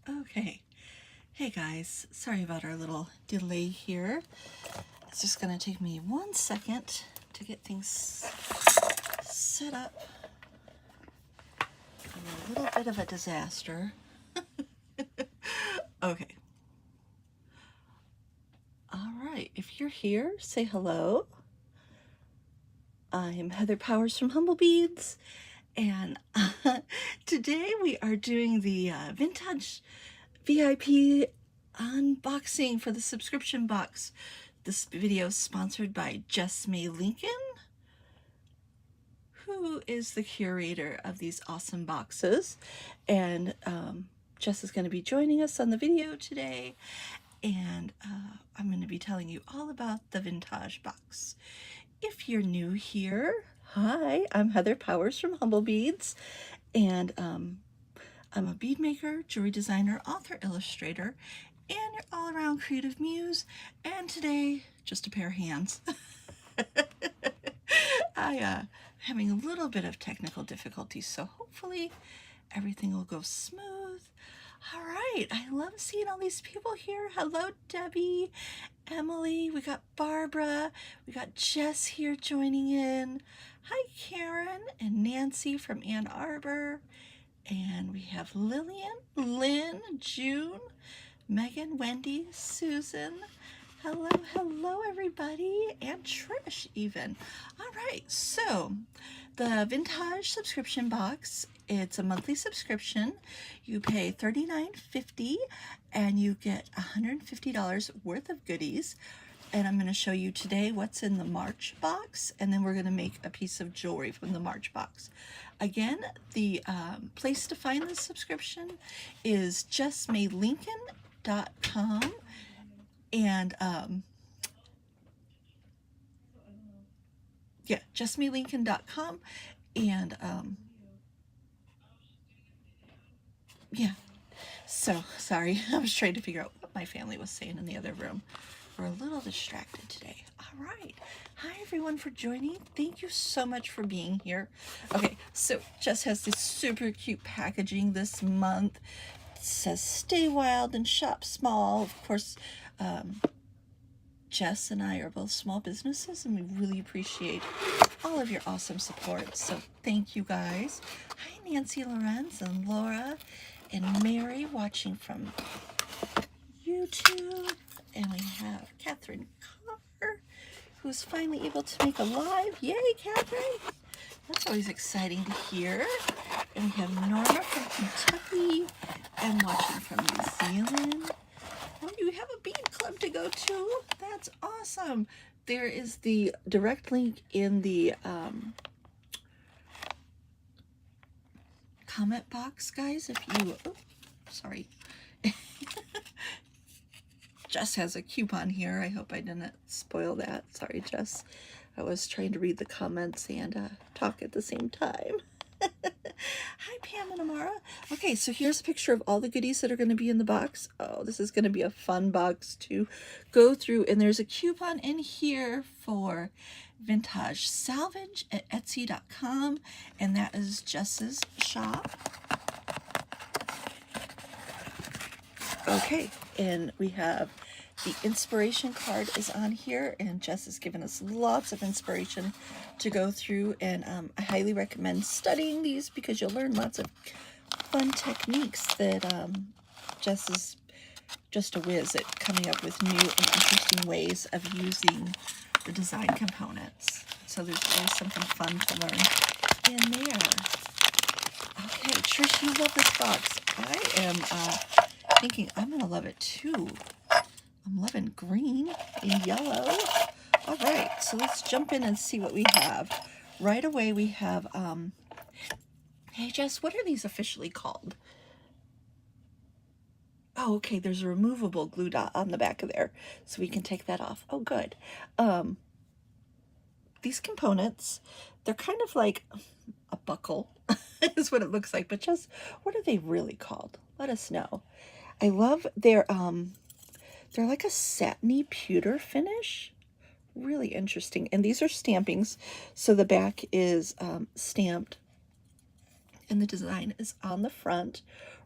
Okay. Hey guys, sorry about our little delay here. It's just gonna take me 1 second to get things set up. A little bit of a disaster. Okay. All right, if you're here, say hello. I'm Heather Powers from Humble Beads, and today we are doing the Vintage VIP unboxing for the subscription box. This video is sponsored by Jess May Lincoln, who is the curator of these awesome boxes. And Jess is going to be joining us on the video today, and I'm going to be telling you all about the Vintaj box. If you're new here, hi, I'm Heather Powers from Humble Beads, and I'm a bead maker, jewelry designer, author, illustrator, and your all-around creative muse, and today, just a pair of hands. I'm having a little bit of technical difficulties, so hopefully everything will go smooth. All right, I love seeing all these people here. Hello, Debbie, Emily, we got Barbara, we got Jess here joining in. Hi, Karen and Nancy from Ann Arbor. And we have Lillian, Lynn, June, Megan, Wendy, Susan. Hello, hello, everybody, and Trish even. All right, so the Vintaj subscription box, it's a monthly subscription. You pay $39.50 and you get $150 worth of goodies. And I'm going to show you today what's in the March box, and then we're going to make a piece of jewelry from the March box. Again, the place to find the subscription is jessmaylincoln.com, and yeah, jessmaylincoln.com, and yeah. So sorry, I was trying to figure out what my family was saying in the other room. We're a little distracted today. All right. Hi, everyone, for joining. Thank you so much for being here. Okay, so Jess has this super cute packaging this month. It says, stay wild and shop small. Of course, Jess and I are both small businesses, and we really appreciate all of your awesome support. So thank you, guys. Hi, Nancy Lorenz and Laura and Mary watching from YouTube. And we have Catherine Carr, who's finally able to make a live. Yay, Catherine! That's always exciting to hear. And we have Norma from Kentucky and watching from New Zealand. Oh, you have a bead club to go to. That's awesome. There is the direct link in the comment box, guys. If you, oh, sorry. Jess has a coupon here. I hope I didn't spoil that. Sorry, Jess. I was trying to read the comments and talk at the same time. Hi, Pam and Amara. Okay, so here's a picture of all the goodies that are going to be in the box. Oh, this is going to be a fun box to go through. And there's a coupon in here for Vintage Salvage at Etsy.com. And that is Jess's shop. Okay, and we have the inspiration card is on here, and Jess has given us lots of inspiration to go through, and I highly recommend studying these because you'll learn lots of fun techniques that Jess is just a whiz at coming up with new and interesting ways of using the design components. So there's always something fun to learn in there. Okay, Trish, you love this box. I am thinking I'm gonna love it too. I'm loving green and yellow. All right, so let's jump in and see what we have. Right away we have, hey Jess, what are these officially called? Oh, okay, there's a removable glue dot on the back of there, so we can take that off. Oh, good. These components, they're kind of like a buckle, is what it looks like, but just, what are they really called? Let us know. I love their, they're like a satiny pewter finish. Really interesting. And these are stampings. So the back is stamped And the design is on the front.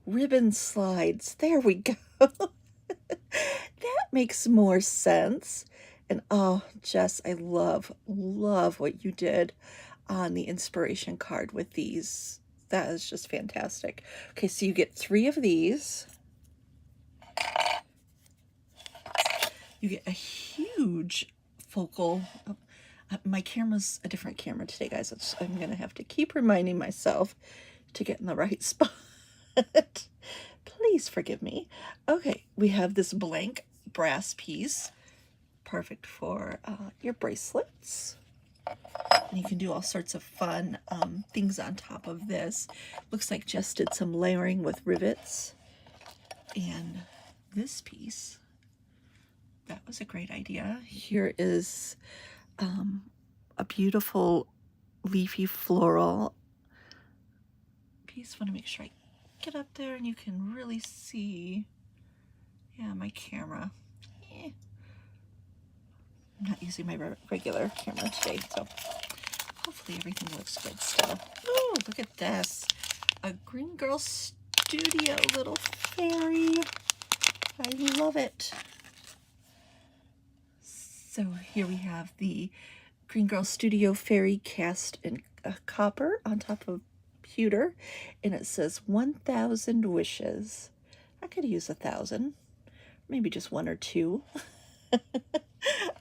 Ribbon slides. There we go. That makes more sense. And oh, Jess, I love what you did on the inspiration card with these. That is just fantastic. Okay, so you get 3 of these. You get a huge focal. Oh, my camera's a different camera today, guys. I'm going to have to keep reminding myself to get in the right spot. Please forgive me. Okay, we have this blank brass piece. Perfect for your bracelets. And you can do all sorts of fun things on top of this. Looks like Jess did some layering with rivets. And this piece, that was a great idea. Here is a beautiful leafy floral piece. Want to make sure I get up there and you can really see. Yeah, my camera. I'm not using my regular camera today, so hopefully everything looks good still. Oh, look at this. A Green Girl Studio little fairy. I love it. So here we have the Green Girl Studio fairy cast in copper on top of pewter, and it says 1,000 wishes. I could use 1,000, maybe just 1 or 2.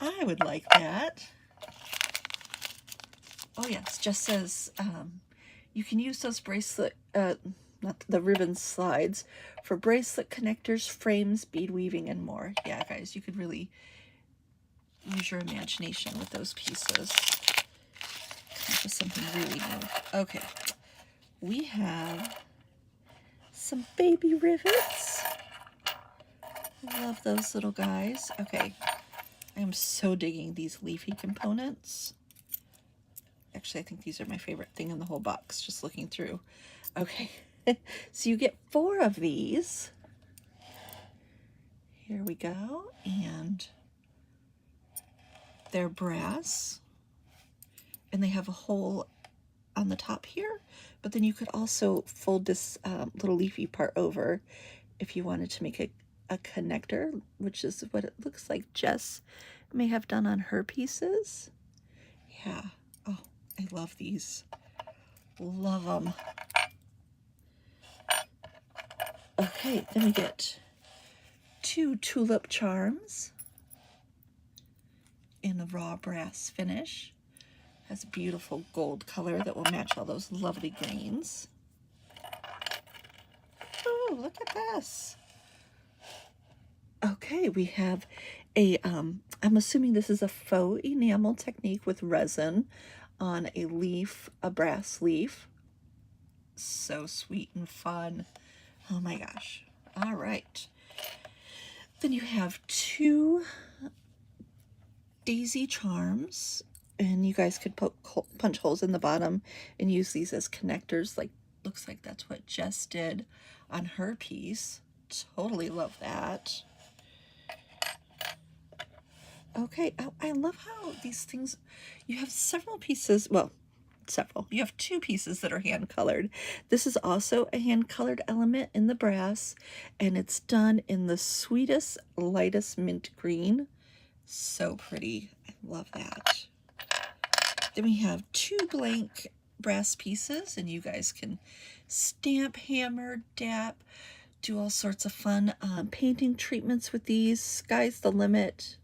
I would like that. Oh yes, just says you can use those bracelet, not the ribbon slides, for bracelet connectors, frames, bead weaving, and more. Yeah, guys, you could really use your imagination with those pieces. Come up with something really new. Okay, we have some baby rivets. Love those little guys. Okay, I am so digging these leafy components. Actually, I think these are my favorite thing in the whole box, just looking through. Okay, so you get 4 of these. Here we go, and they're brass, and they have a hole on the top here, but then you could also fold this little leafy part over if you wanted to make a connector, which is what it looks like Jess may have done on her pieces. Yeah. Oh, I love these. Love them. Okay, then we get 2 tulip charms in a raw brass finish. Has a beautiful gold color that will match all those lovely greens. Oh, look at this. Okay, we have a, I'm assuming this is a faux enamel technique with resin on a leaf, a brass leaf. So sweet and fun. Oh my gosh. All right. Then you have 2 daisy charms, and you guys could punch holes in the bottom and use these as connectors. Like, looks like that's what Jess did on her piece. Totally love that. Okay, I love how these things, you have several pieces, well, several. You have 2 pieces that are hand colored. This is also a hand colored element in the brass, and it's done in the sweetest, lightest mint green. So pretty. I love that. Then we have 2 blank brass pieces, and you guys can stamp, hammer, dap, do all sorts of fun painting treatments with these. Sky's the limit.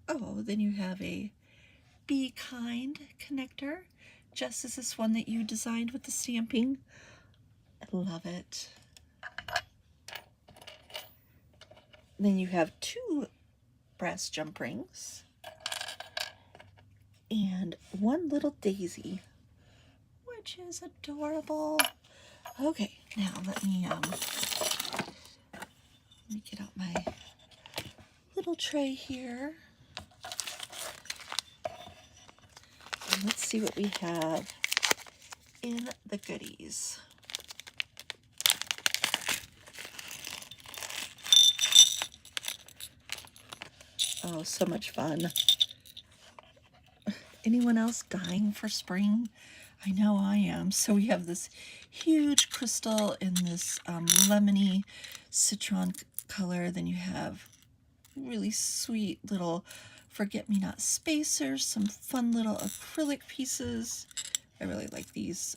Oh, then you have a Be Kind connector. Jess, is this one that you designed with the stamping? I love it. Then you have 2 brass jump rings and 1 little daisy, which is adorable. Okay, now let me get out my little tray here. And let's see what we have in the goodies. Oh, so much fun. Anyone else dying for spring? I know I am. So we have this huge crystal in this lemony citron color. Then you have really sweet little forget-me-not spacers, some fun little acrylic pieces. I really like these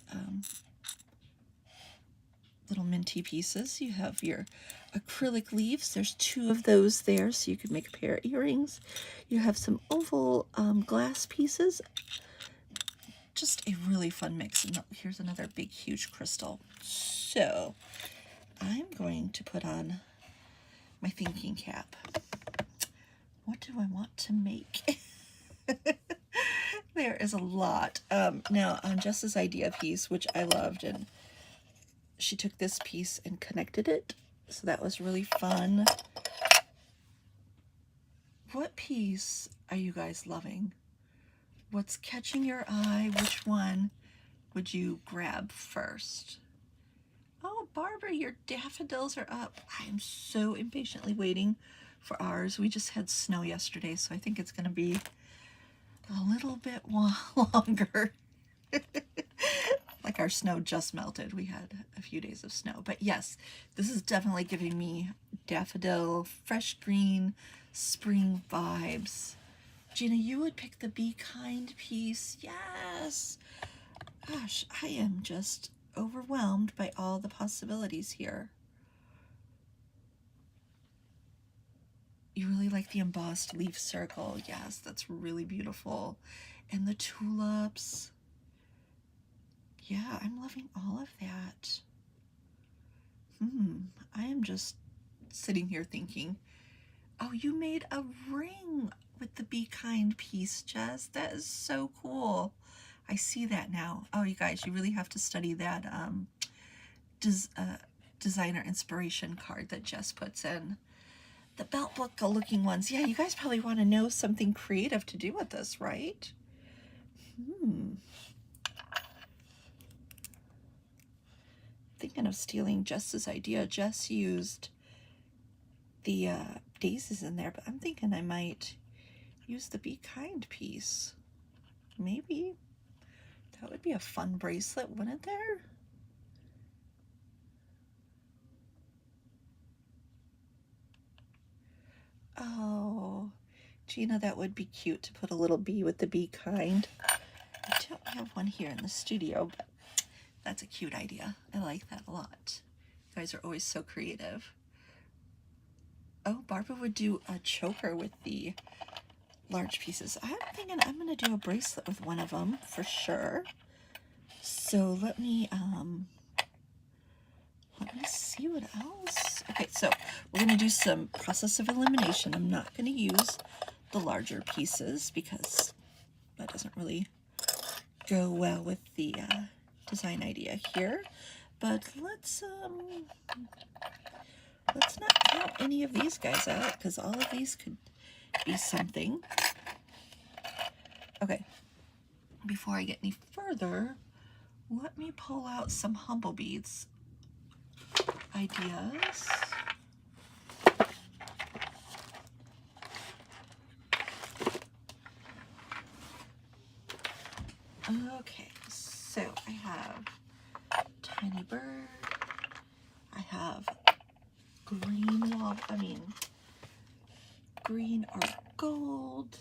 little minty pieces. You have your acrylic leaves. There's 2 of those there, so you could make a pair of earrings. You have some oval glass pieces. Just a really fun mix. And here's another big, huge crystal. So I'm going to put on my thinking cap. What do I want to make? There is a lot. Now, on Jess's idea piece, which I loved, and she took this piece and connected it, so that was really fun. What piece are you guys loving? What's catching your eye? Which one would you grab first? Oh, Barbara, your daffodils are up. I am so impatiently waiting for ours. We just had snow yesterday, so I think it's going to be a little bit longer. Like our snow just melted. We had a few days of snow. But yes, this is definitely giving me daffodil, fresh green, spring vibes. Gina, you would pick the Be Kind piece. Yes! Gosh, I am just overwhelmed by all the possibilities here. You really like the embossed leaf circle. Yes, that's really beautiful. And the tulips. Yeah, I'm loving all of that. I am just sitting here thinking, oh, you made a ring with the Be Kind piece, Jess. That is so cool. I see that now. Oh, you guys, you really have to study that designer inspiration card that Jess puts in. The belt book looking ones. Yeah, you guys probably want to know something creative to do with this, right? Thinking of stealing Jess's idea. Jess used the daisies in there, but I'm thinking I might use the Be Kind piece. Maybe. That would be a fun bracelet, wouldn't there? Oh, Gina, that would be cute to put a little bee with the Be Kind. I don't have one here in the studio, but that's a cute idea. I like that a lot. You guys are always so creative. Oh, Barbara would do a choker with the large pieces. I'm thinking I'm going to do a bracelet with one of them for sure. So let me see what else. Okay, so we're going to do some process of elimination. I'm not going to use the larger pieces because that doesn't really go well with the design idea here. But let's not count any of these guys out because all of these could be something. Okay, before I get any further, let me pull out some humble beads ideas. Okay, so I have tiny bird. I have green green or gold.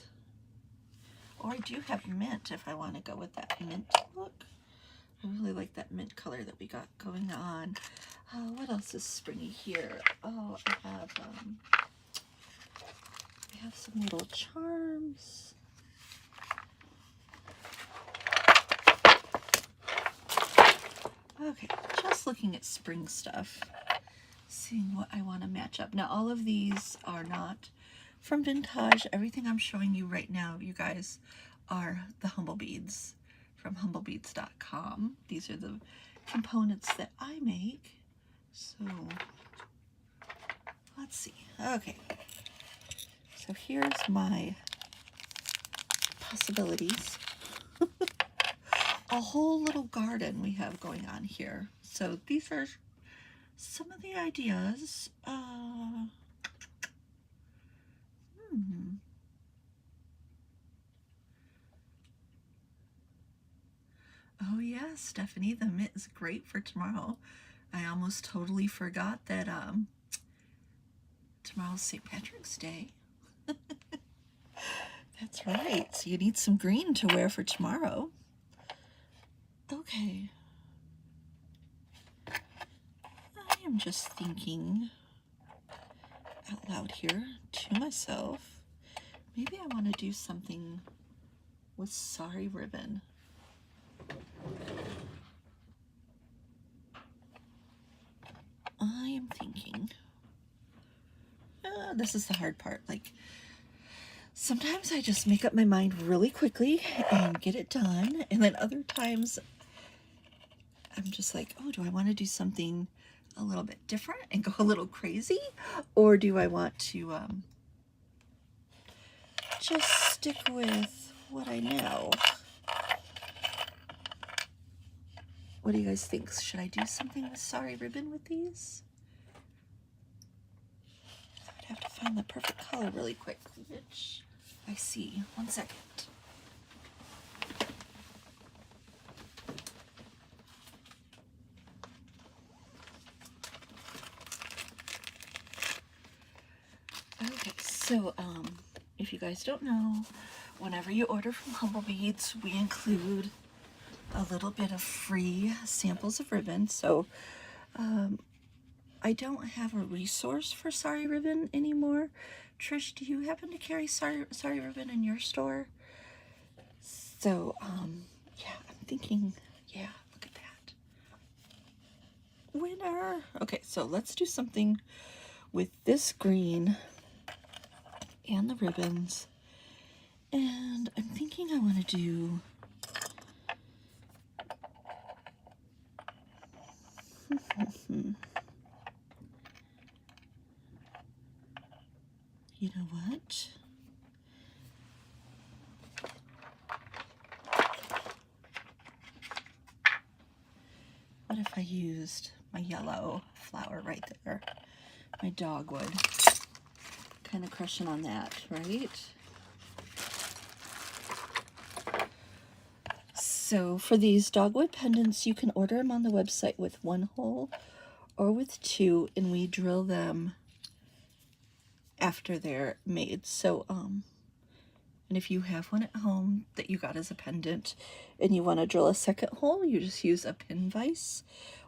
Or I do have mint if I want to go with that mint look. I really like that mint color that we got going on. What else is springy here? Oh, I have some little charms. Okay, just looking at spring stuff, seeing what I want to match up. Now, all of these are not from Vintaj. Everything I'm showing you right now, you guys, are the humble beads from humblebeads.com. These are the components that I make. So let's see. Okay, so here's my possibilities. A whole little garden we have going on here. So these are some of the ideas. Oh yeah, Stephanie, the mint is great for tomorrow. I almost totally forgot that tomorrow's St. Patrick's Day. That's right. So you need some green to wear for tomorrow. Okay. I am just thinking out loud here to myself. Maybe I want to do something with sari ribbon. I am thinking, this is the hard part. Like, sometimes I just make up my mind really quickly and get it done. And then other times I'm just like, oh, do I want to do something a little bit different and go a little crazy? Or do I want to just stick with what I know? What do you guys think? Should I do something with sari ribbon with these? I would have to find the perfect color really quick, which I see. 1 second. Okay, so if you guys don't know, whenever you order from Humble Beads, we include a little bit of free samples of ribbon. So I don't have a resource for sari ribbon anymore. Trish, do you happen to carry sari ribbon in your store? So yeah, I'm thinking, yeah, look at that. Winner. Okay, so let's do something with this green and the ribbons. And I'm thinking I want to do you know what? What if I used my yellow flower right there? My dogwood. Kind of crushing on that, right? So for these dogwood pendants, you can order them on the website with 1 hole or with 2, and we drill them after they're made. So and if you have one at home that you got as a pendant and you want to drill a second hole, you just use a pin vise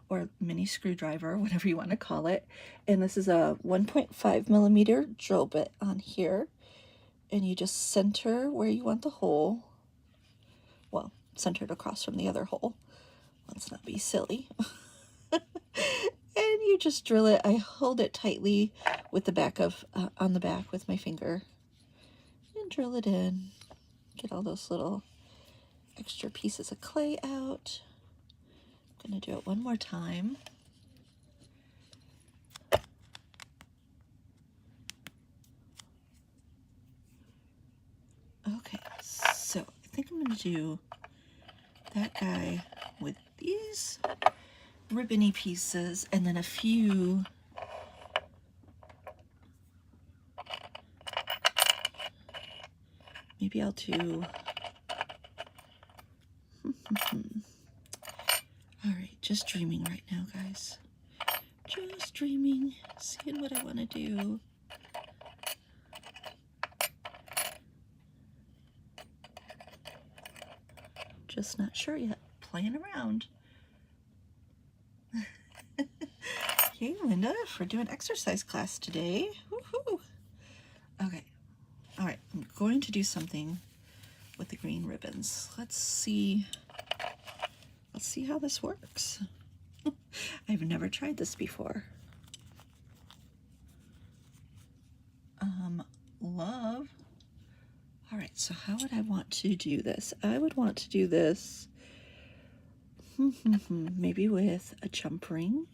or mini screwdriver, whatever you want to call it. And this is a 1.5 millimeter drill bit on here. And you just center where you want the hole. Well, centered across from the other hole. Let's not be silly. And you just drill it. I hold it tightly with the back of, on the back with my finger. And drill it in. Get all those little extra pieces of clay out. I'm going to do it one more time. Okay, so I think I'm going to do that guy with these ribbony pieces and then a few maybe I'll do all right, just dreaming right now, guys. Just dreaming, seeing what I want to do. Just not sure yet. Playing around. Yay, Linda, for doing exercise class today. Woohoo! Okay. All right, I'm going to do something with the green ribbons. Let's see how this works. I've never tried this before. Love. All right, so how would I want to do this? I would want to do this maybe with a jump ring.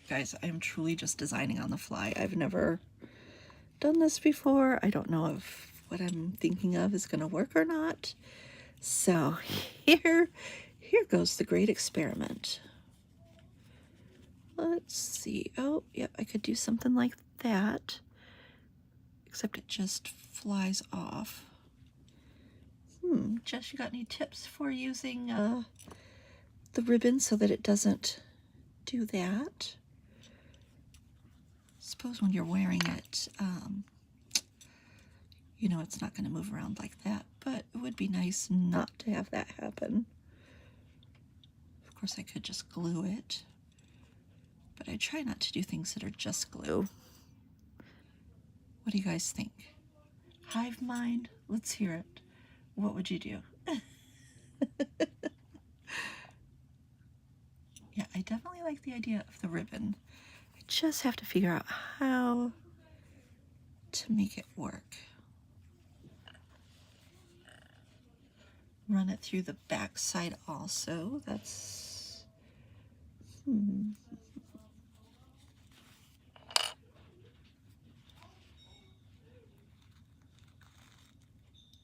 Guys, I'm truly just designing on the fly. I've never done this before. I don't know if what I'm thinking of is going to work or not. So here goes the great experiment. Let's see. Oh, yep, I could do something like that, except it just flies off. Jess, you got any tips for using the ribbon so that it doesn't do that? Suppose when you're wearing it, you know, it's not going to move around like that, but it would be nice not to have that happen. Of course, I could just glue it, but I try not to do things that are just glue. What do you guys think? Hive mind? Let's hear it. What would you do? Yeah, I definitely like the idea of the ribbon. I just have to figure out how to make it work. Run it through the back side also. That's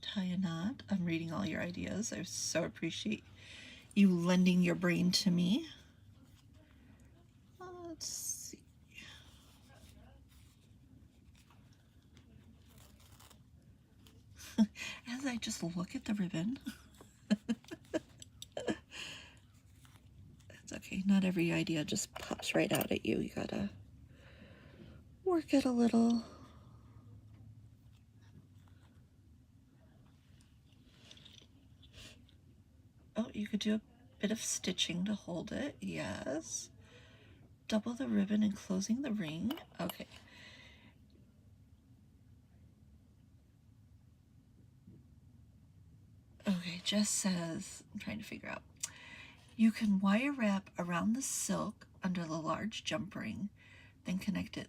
tie a knot. I'm reading all your ideas. I so appreciate you lending your brain to me. Let's see. As I just look at the ribbon. It's okay. Not every idea just pops right out at you. You gotta work it a little. Oh, you could do a bit of stitching to hold it. Yes. Double the ribbon enclosing the ring. Okay. Okay, Jess says, I'm trying to figure out. You can wire wrap around the silk under the large jump ring, then connect it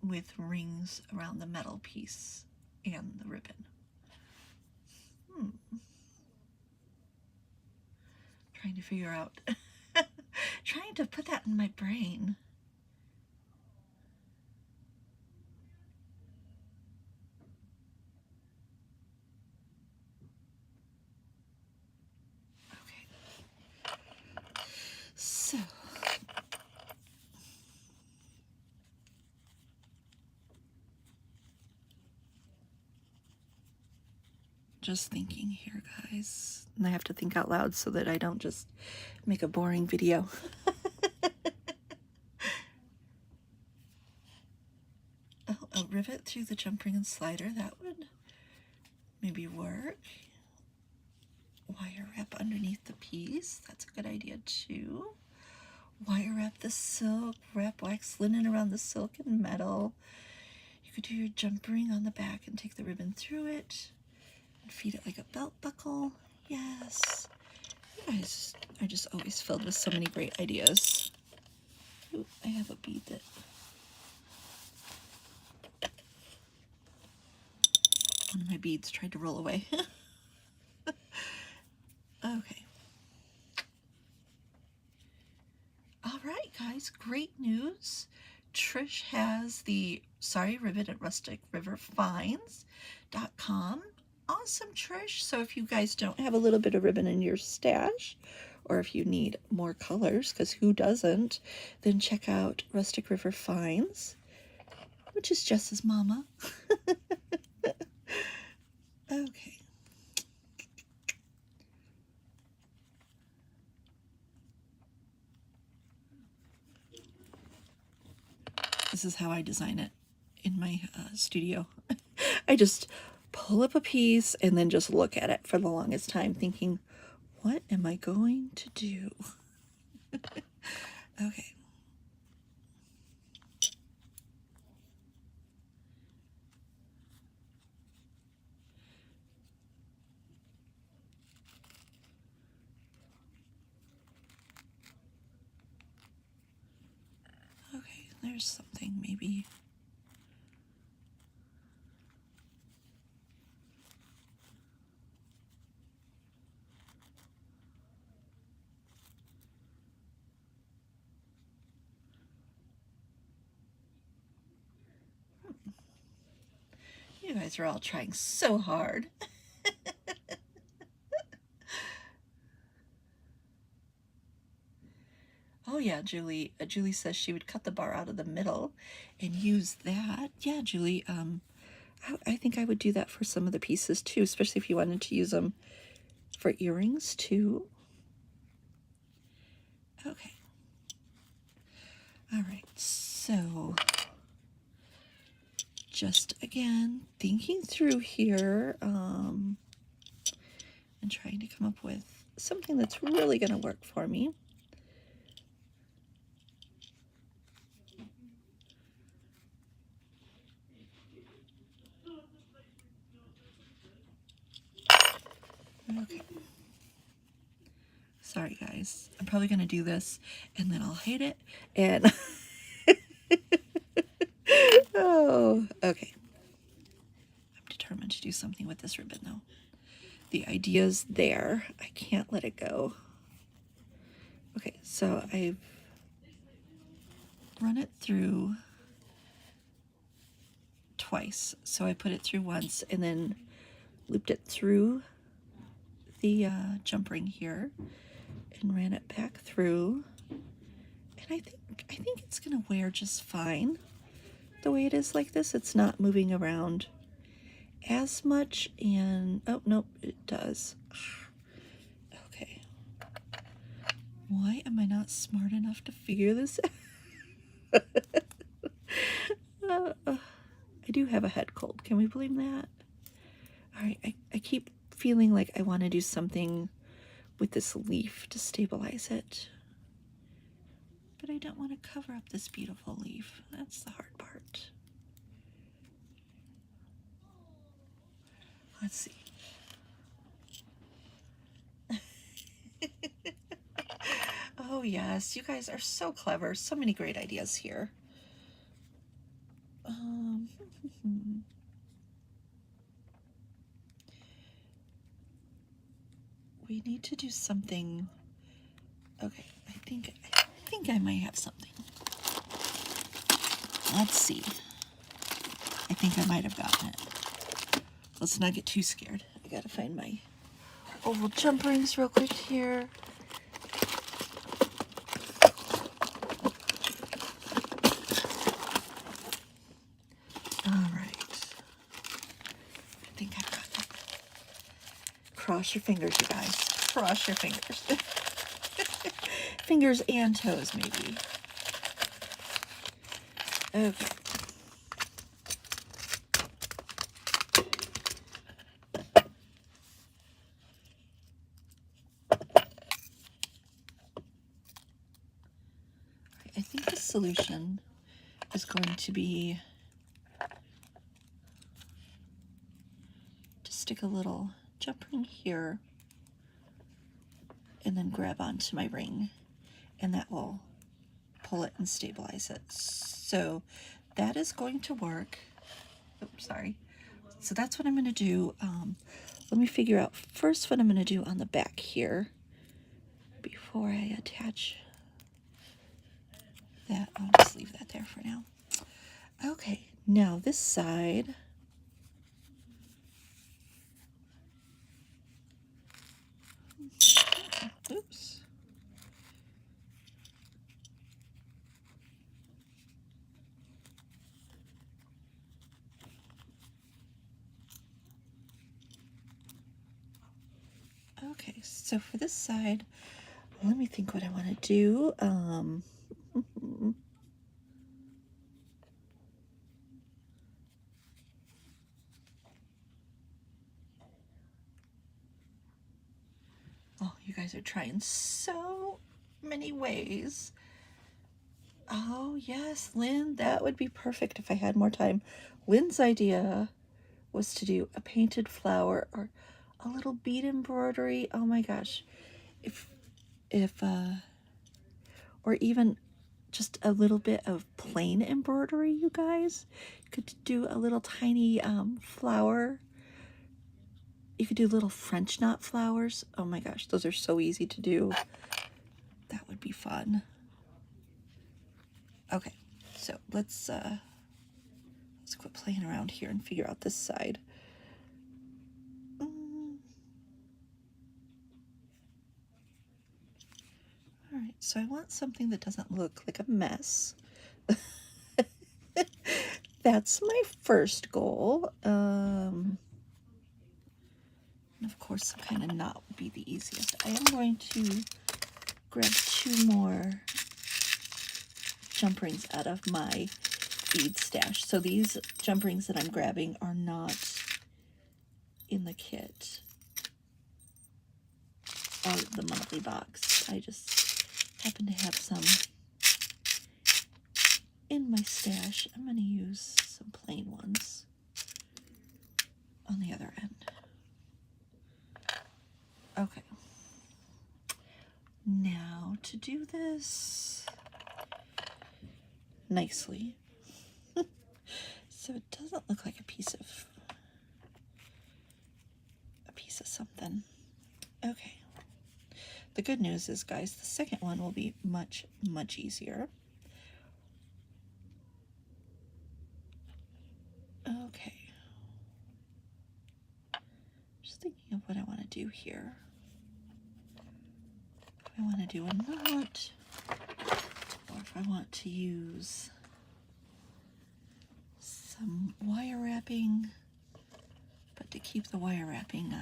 with rings around the metal piece and the ribbon. Trying to figure out, trying to put that in my brain. Okay. So, just thinking here, guys. And I have to think out loud so that I don't just make a boring video. Oh, a rivet through the jump ring and slider, that would maybe work. Wire wrap underneath the piece, that's a good idea too. Wire wrap the silk, wrap wax linen around the silk and metal. You could do your jump ring on the back and take the ribbon through it and feed it like a belt buckle. Yes. You guys are just always filled with so many great ideas. Ooh, I have a bead that one of my beads tried to roll away. Okay. All right, guys, great news. Trish has the Sorry Ribbon at rusticriverfinds.com. Awesome, Trish. So if you guys don't have a little bit of ribbon in your stash, or if you need more colors, because who doesn't, then check out Rustic River Finds, which is Jess's mama. Okay. This is how I design it in my studio. I just pull up a piece and then just look at it for the longest time thinking, what am I going to do? Okay. Okay, there's something maybe. You guys are all trying so hard. Oh yeah, Julie. Julie says she would cut the bar out of the middle and use that. Yeah, Julie. I think I would do that for some of the pieces too, especially if you wanted to use them for earrings too. Okay. All right, so just again thinking through here and trying to come up with something that's really going to work for me. Okay. Sorry guys, I'm probably going to do this and then I'll hate it and oh, okay. I'm determined to do something with this ribbon though. The idea's there. I can't let it go. Okay, so I've run it through twice. So I put it through once and then looped it through the jump ring here and ran it back through. And I think it's gonna wear just fine the way it is like this. It's not moving around as much, and oh nope, it does. Okay, why am I not smart enough to figure this out? I do have a head cold, can we blame that? All right, I keep feeling like I want to do something with this leaf to stabilize it, but I don't want to cover up this beautiful leaf. That's the hard part. Let's see. Oh yes, you guys are so clever. So many great ideas here. We need to do something. Okay, I think I might have something. Let's see. I think I might have gotten it. Let's not get too scared. I gotta find my oval jump rings real quick here. All right. I think I've got it. Cross your fingers, you guys. Cross your fingers. Fingers and toes, maybe. Okay. I think the solution is going to be to stick a little jump ring here and then grab onto my ring, and that will pull it and stabilize it. So that is going to work. Oops, sorry. So that's what I'm going to do. Let me figure out first what I'm going to do on the back here before I attach that. I'll just leave that there for now. Okay, now this side. Oops. Okay, so for this side, let me think what I want to do. Oh, you guys are trying so many ways. Oh, yes, Lynn, that would be perfect if I had more time. Lynn's idea was to do a painted flower or a little bead embroidery. Oh my gosh. Or even just a little bit of plain embroidery, you guys. You could do a little tiny flower. You could do little French knot flowers. Oh my gosh, those are so easy to do. That would be fun. Okay, so let's quit playing around here and figure out this side. All right, so I want something that doesn't look like a mess. that's my first goal. And of course, some kind of knot would be the easiest. I am going to grab 2 more jump rings out of my bead stash. So these jump rings that I'm grabbing are not in the kit or the monthly box. I just happen to have some in my stash. I'm going to use some plain ones on the other end. Okay. Now to do this nicely, so it doesn't look like a piece of something. Okay. The good news is, guys, the second one will be much easier. Okay. Just thinking of what I want to do here. Do I want to do a knot, or if I want to use some wire wrapping, but to keep the wire wrapping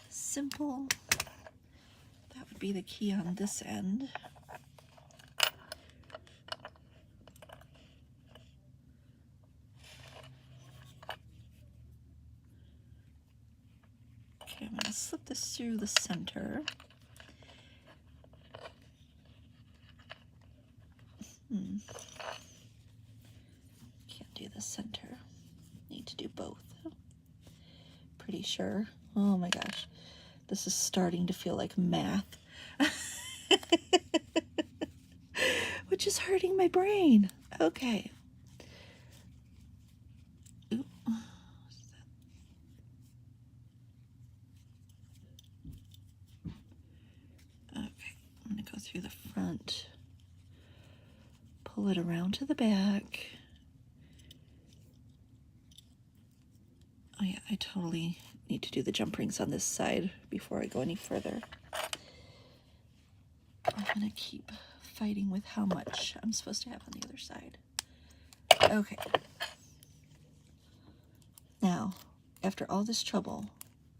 simple, that would be the key on this end. Okay, I'm going to slip this through the center. Can't do the center. Need to do both. Pretty sure. Oh my gosh. This is starting to feel like math. Which is hurting my brain. Okay. Ooh. Okay, I'm going to go through the front. Pull it around to the back. Oh yeah, I totally need to do the jump rings on this side before I go any further. I'm gonna keep fighting with how much I'm supposed to have on the other side. Okay. Now, after all this trouble,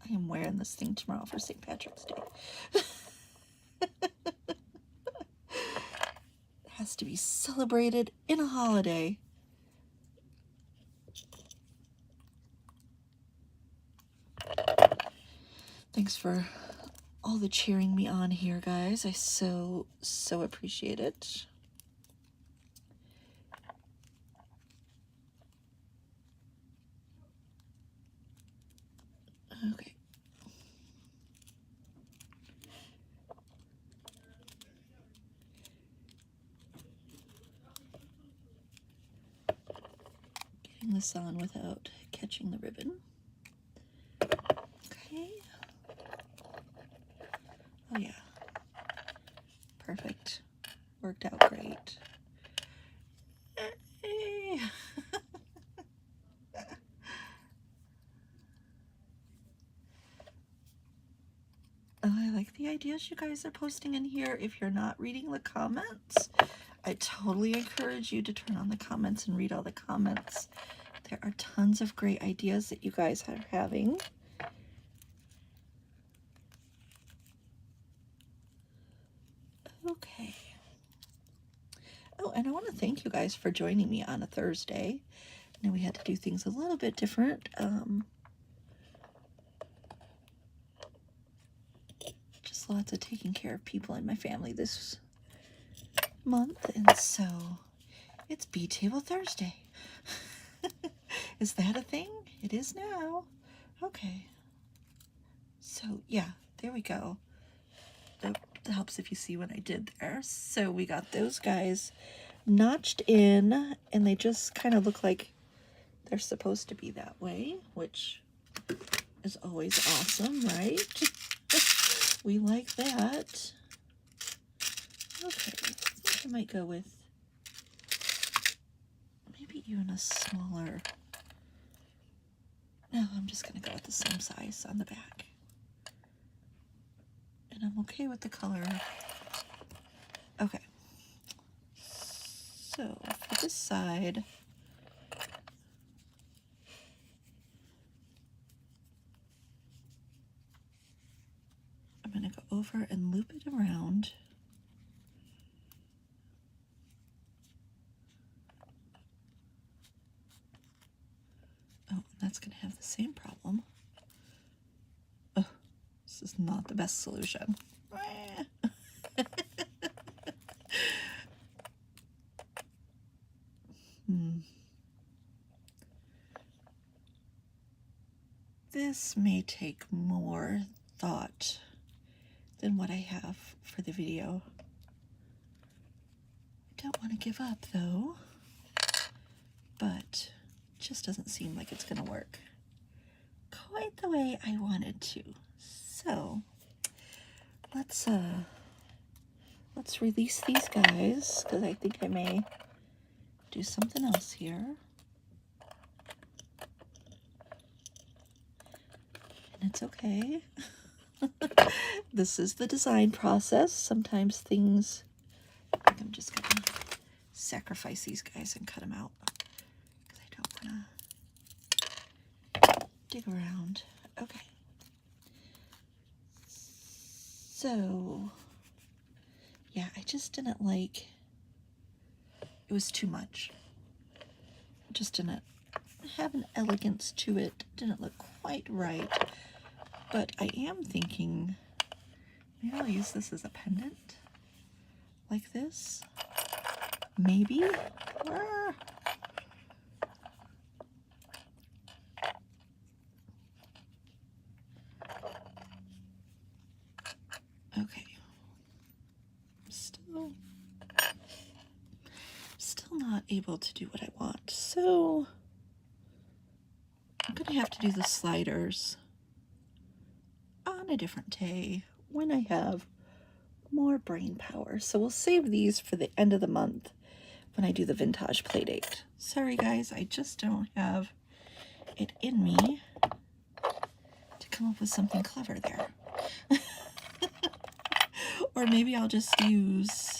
I am wearing this thing tomorrow for St. Patrick's Day. It has to be celebrated in a holiday. Thanks for all the cheering me on here, guys. I so appreciate it. Okay. Getting this on without catching the ribbon. Okay. Oh yeah. Perfect. Worked out great. Hey. Oh, I like the ideas you guys are posting in here. If you're not reading the comments, I totally encourage you to turn on the comments and read all the comments. There are tons of great ideas that you guys are having. Okay. Oh, and I want to thank you guys for joining me on a Thursday. I know we had to do things a little bit different. Just lots of taking care of people in my family this month, and so it's Bead Table Thursday. Is that a thing? It is now. Okay. So yeah, there we go. That helps if you see what I did there. So we got those guys notched in, and they just kind of look like they're supposed to be that way, which is always awesome, right? We like that. Okay, I think I might go with maybe even a smaller. No, I'm just going to go with the same size on the back. And I'm okay with the color. Okay. So for this side, over and loop it around. Oh, that's going to have the same problem. Oh, this is not the best solution. This may take more thought than what I have for the video. I don't want to give up though, but it just doesn't seem like it's going to work quite the way I wanted to. So let's release these guys, because I think I may do something else here. And it's okay. This is the design process. Sometimes things, I think I'm just gonna sacrifice these guys and cut them out, because I don't want to dig around. Okay. So, yeah, I just didn't like, it was too much. Just didn't have an elegance to it. Didn't look quite right. But I am thinking, maybe I'll use this as a pendant, like this. Maybe. Ah. Okay. Still not able to do what I want. So I'm gonna have to do the sliders on a different day when I have more brain power. So we'll save these for the end of the month when I do the Vintaj playdate. Sorry guys, I just don't have it in me to come up with something clever there. Or maybe I'll just use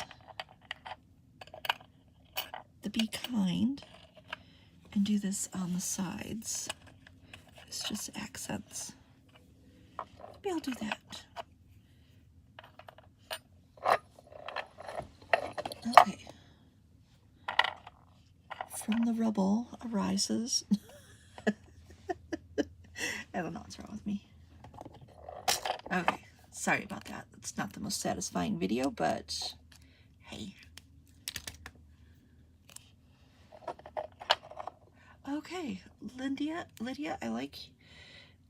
the Be Kind and do this on the sides. It's just accents. Maybe I'll do that. Okay. From the rubble arises. I don't know what's wrong with me. Okay, sorry about that. It's not the most satisfying video, but hey. Okay, Lydia, I like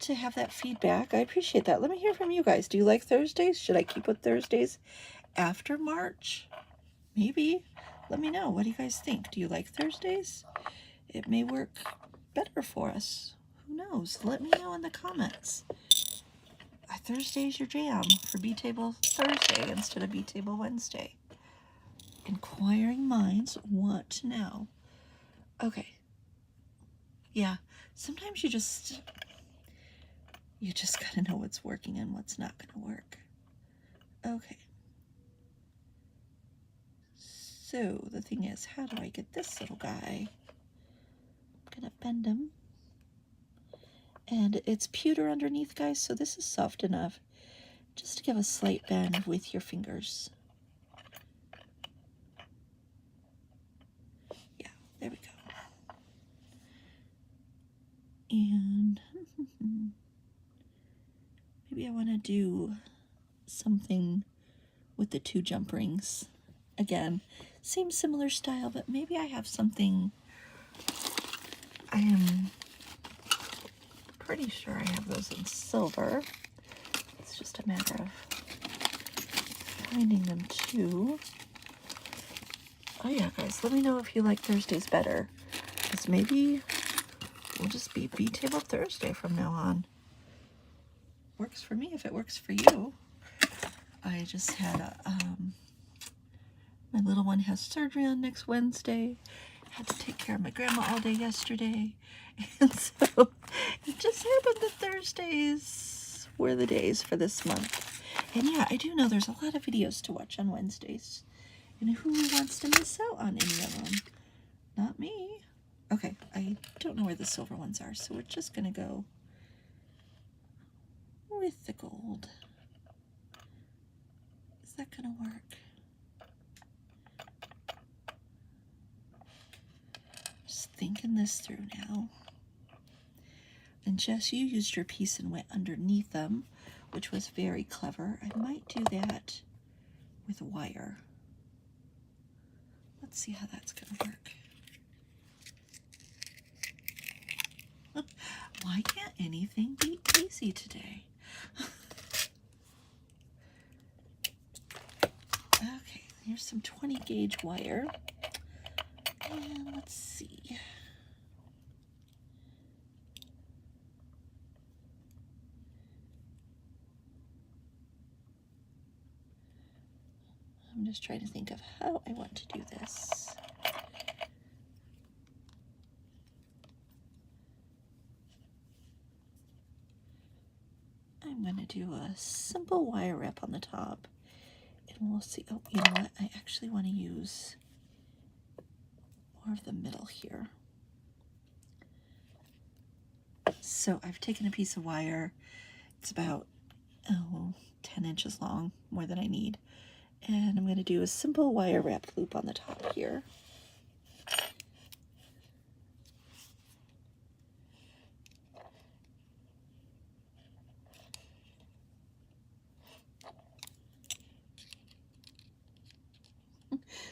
to have that feedback. I appreciate that. Let me hear from you guys. Do you like Thursdays? Should I keep with Thursdays after March? Maybe. Let me know. What do you guys think? Do you like Thursdays? It may work better for us. Who knows? Let me know in the comments. Thursday's your jam for Bead Table Thursday instead of Bead Table Wednesday. Inquiring minds want to know. Okay. Yeah, sometimes you just gotta know what's working and what's not gonna work. Okay. So the thing is, how do I get this little guy? I'm gonna bend him. And it's pewter underneath, guys, so this is soft enough just to give a slight bend with your fingers. Yeah, there we go. And maybe I want to do something with the 2 jump rings. Again, same similar style, but maybe I have something. I am pretty sure I have those in silver. It's just a matter of finding them too. Oh yeah, guys, let me know if you like Thursdays better, because maybe we'll just be Bead Table Thursday from now on. Works for me if it works for you. I just had my little one has surgery on next Wednesday. Had to take care of my grandma all day yesterday. And so it just happened that Thursdays were the days for this month. And yeah, I do know there's a lot of videos to watch on Wednesdays. And who wants to miss out on any of them? Not me. Okay, I don't know where the silver ones are, so we're just gonna go with the gold. that gonna work? Just thinking this through now. And Jess, you used your piece and went underneath them, which was very clever. I might do that with wire. Let's see how that's gonna work. Why can't anything be easy today? Okay, here's some 20 gauge wire. And let's see. I'm just trying to think of how I want to do this. I'm going to do a simple wire wrap on the top, and we'll see. Oh, you know what? I actually want to use more of the middle here. So I've taken a piece of wire. It's about 10 inches long, more than I need. And I'm going to do a simple wire wrap loop on the top here.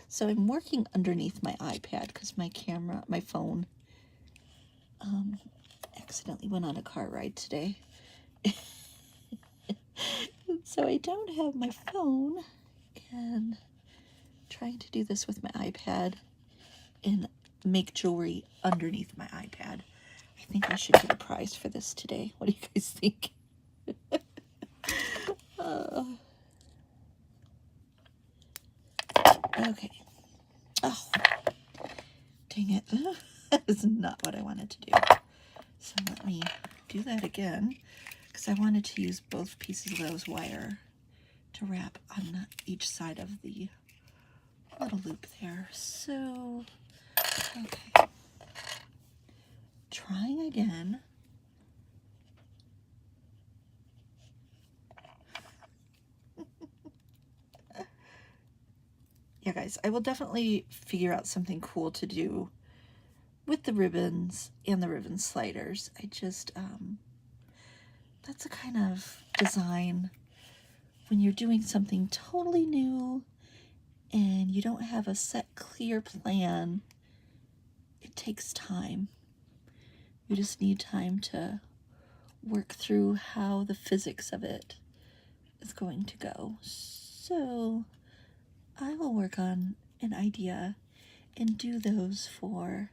So I'm working underneath my iPad because my phone accidentally went on a car ride today. So I don't have my phone, and trying to do this with my iPad and make jewelry underneath my iPad. I think I should get a prize for this today. What do you guys think? Okay. Oh, dang it. That is not what I wanted to do. So let me do that again, because I wanted to use both pieces of those wire to wrap on each side of the little loop there. So, okay. Trying again. Yeah, guys, I will definitely figure out something cool to do with the ribbons and the ribbon sliders. I just, that's a kind of design when you're doing something totally new and you don't have a set clear plan. It takes time. You just need time to work through how the physics of it is going to go. So I will work on an idea and do those for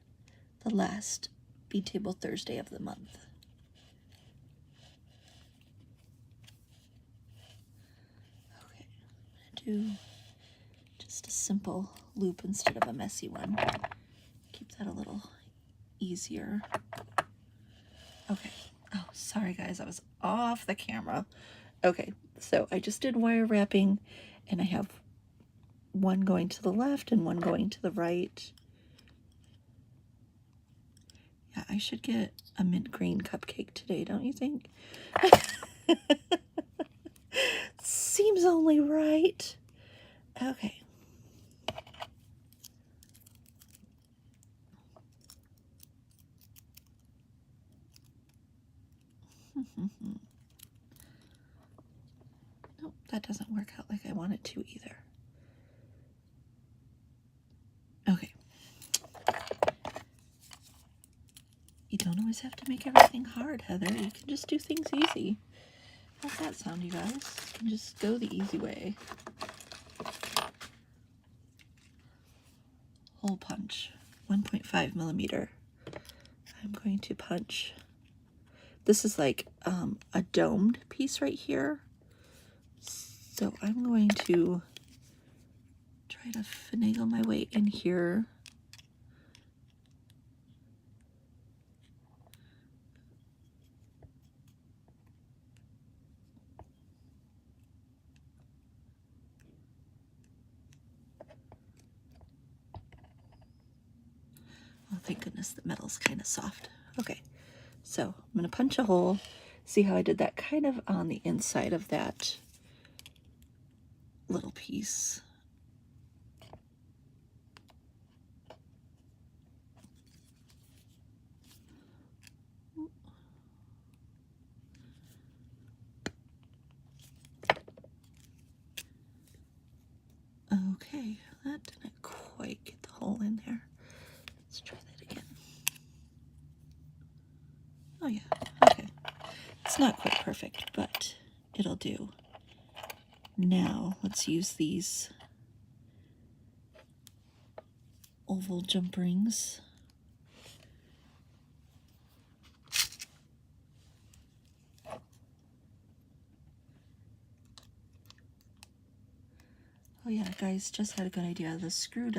the last Bead Table Thursday of the month. Okay, I'm gonna do just a simple loop instead of a messy one. Keep that a little easier. Okay. Oh, sorry guys, I was off the camera. Okay, so I just did wire wrapping, and I have one going to the left and one going to the right. Yeah, I should get a mint green cupcake today, don't you think? Seems only right. Okay. Nope, that doesn't work out like I want it to either. Okay. You don't always have to make everything hard, Heather. You can just do things easy. How's that sound, you guys? You can just go the easy way. Hole punch, 1.5 millimeter. I'm going to punch. This is like a domed piece right here. So I'm going to try to finagle my way in here. Oh, thank goodness the metal's kind of soft. Okay, so I'm going to punch a hole. See how I did that kind of on the inside of that little piece. Okay, that didn't quite get the hole in there. Let's try that again. Oh yeah, okay. It's not quite perfect, but it'll do. Now, let's use these oval jump rings. Oh yeah, guys, just had a good idea. The screw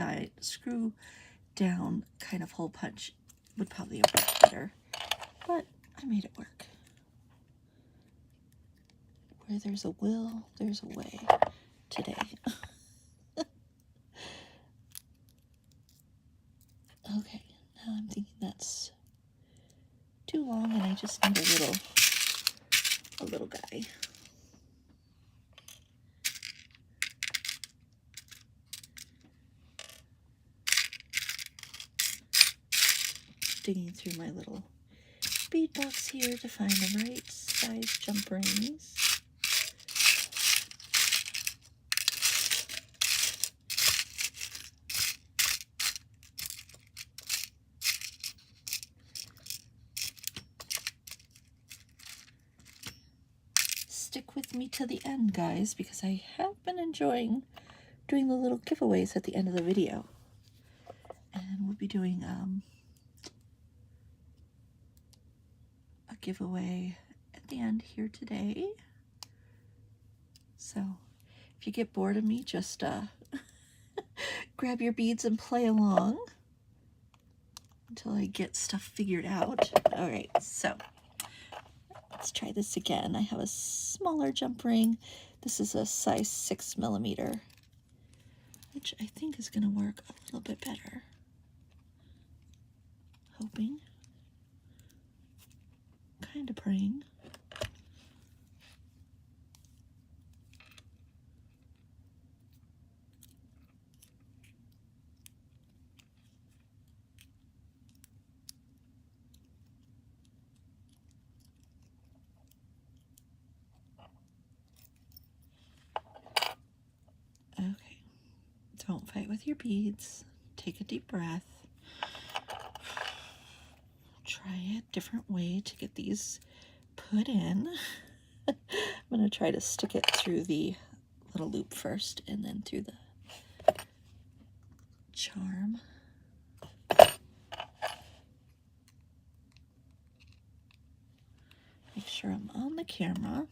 down kind of hole punch would probably work better, but I made it work. Where there's a will, there's a way today. Okay, now I'm thinking that's too long and I just need a little guy. Digging through my little bead box here to find the right size jump rings. Stick with me to the end, guys, because I have been enjoying doing the little giveaways at the end of the video. And we'll be doing a giveaway at the end here today. So if you get bored of me, just grab your beads and play along until I get stuff figured out. All right, so let's try this again. I have a smaller jump ring. This is a size 6mm, which I think is going to work a little bit better. Hoping. Kind of praying. Okay. Don't fight with your beads. Take a deep breath. Try a different way to get these put in. I'm going to try to stick it through the little loop first and then through the charm. Make sure I'm on the camera.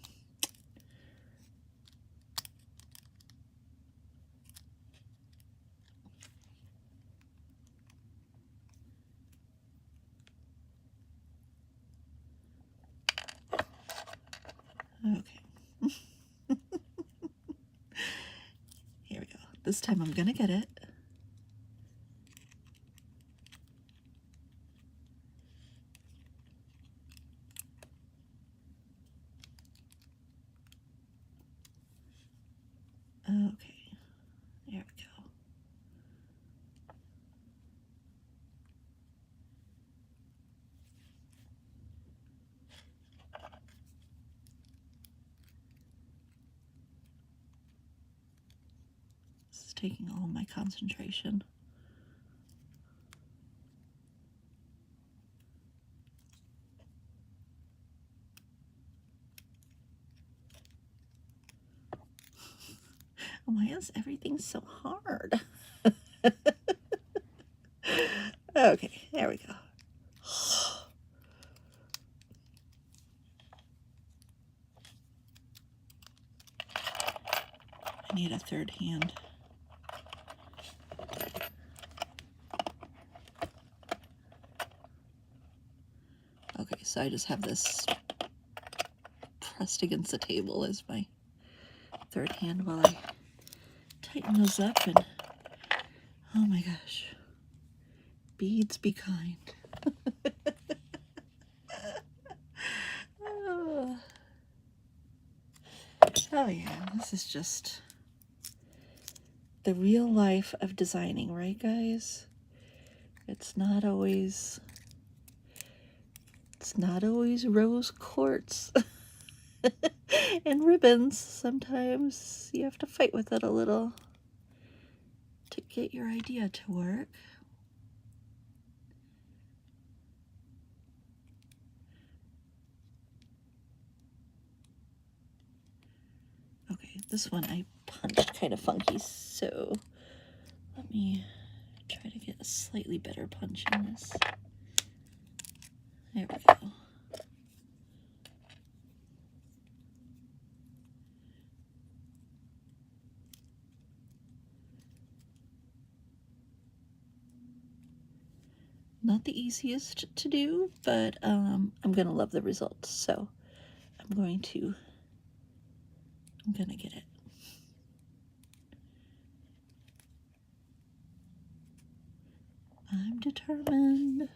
Okay. Here we go. This time I'm gonna get it. Okay. There we go. This is taking all my concentration. Why is everything so hard? Okay, there we go. I need a third hand. Okay, so I just have this pressed against the table as my third hand while I tighten those up. And oh my gosh, beads be kind. Oh yeah, this is just the real life of designing, right, guys? It's not always rose quartz and ribbons. Sometimes you have to fight with it a little to get your idea to work. Okay, this one I punched kind of funky, so let me try to get a slightly better punch in this. There we go. Not the easiest to do, but I'm gonna love the results, so I'm gonna get it. I'm determined.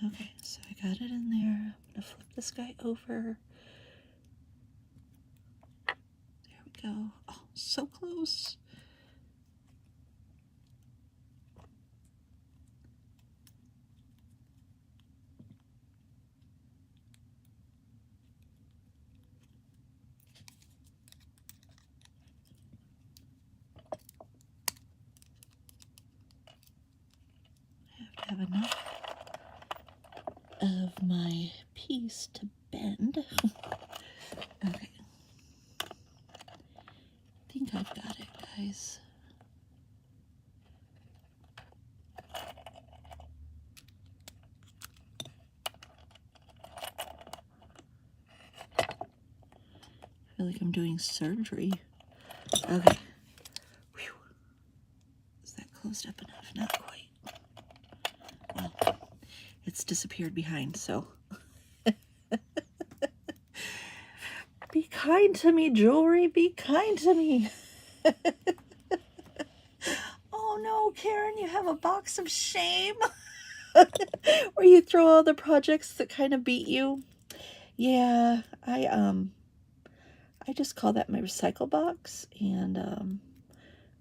Okay, so I got it in there. I'm gonna flip this guy over. There we go. Oh, so close. I have to have enough of my piece to bend. Okay. I think I've got it, guys. I feel like I'm doing surgery. Okay. Whew. Is that closed up enough? Not quite. Well, it's disappeared behind, so. Be kind to me, jewelry. Be kind to me. Oh no, Karen, you have a box of shame. Where you throw all the projects that kind of beat you. Yeah, I just call that my recycle box, and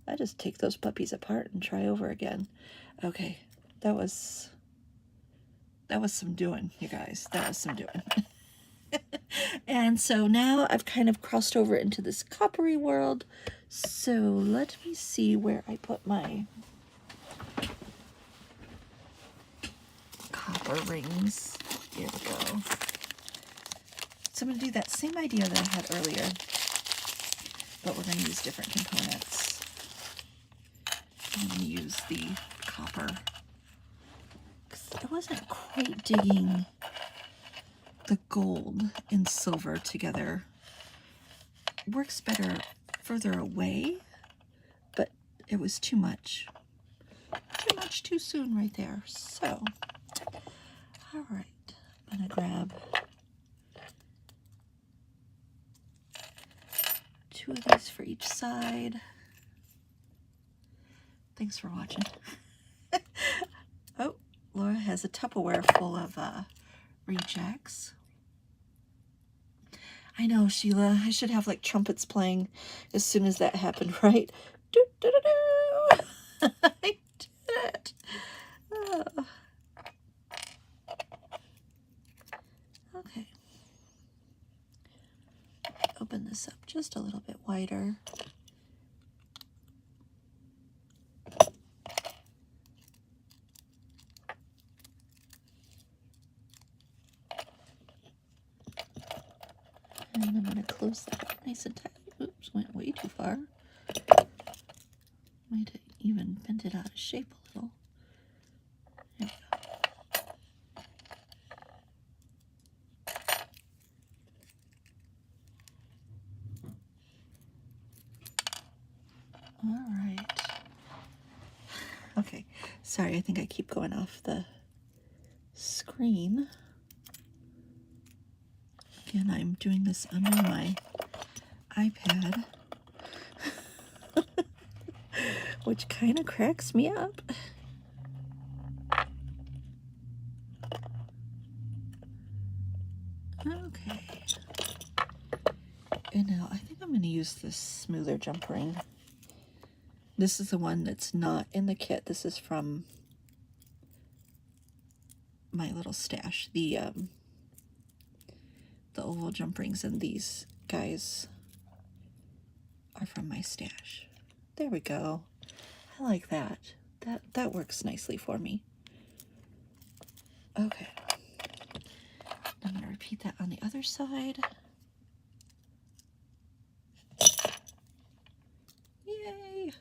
I just take those puppies apart and try over again. Okay, that was some doing, you guys. That was some doing. And so now I've kind of crossed over into this coppery world. So let me see where I put my copper rings. Here we go. So I'm going to do that same idea that I had earlier, but we're going to use different components. I'm going to use the copper, because I wasn't quite digging the gold and silver together. It works better further away, but it was too much too soon right there. So, all right, I'm going to grab 2 of these for each side. Thanks for watching. Oh, Laura has a Tupperware full of rejects. I know, Sheila. I should have like trumpets playing as soon as that happened, right? Do, do, do, do. I did it. Oh. Okay. Open this up just a little bit wider. And I'm going to close that up nice and tight. Oops, went way too far. Might have even bent it out of shape a little. There we go. All right. Okay, sorry, I think I keep going off the screen. Again, I'm doing this under my iPad. which kind of cracks me up. Okay. And now I think I'm going to use this smoother jump ring. This is the one that's not in the kit. This is from my little stash. The oval jump rings and these guys are from my stash. There we go. I like that. That works nicely for me. Okay. I'm going to repeat that on the other side. Yay!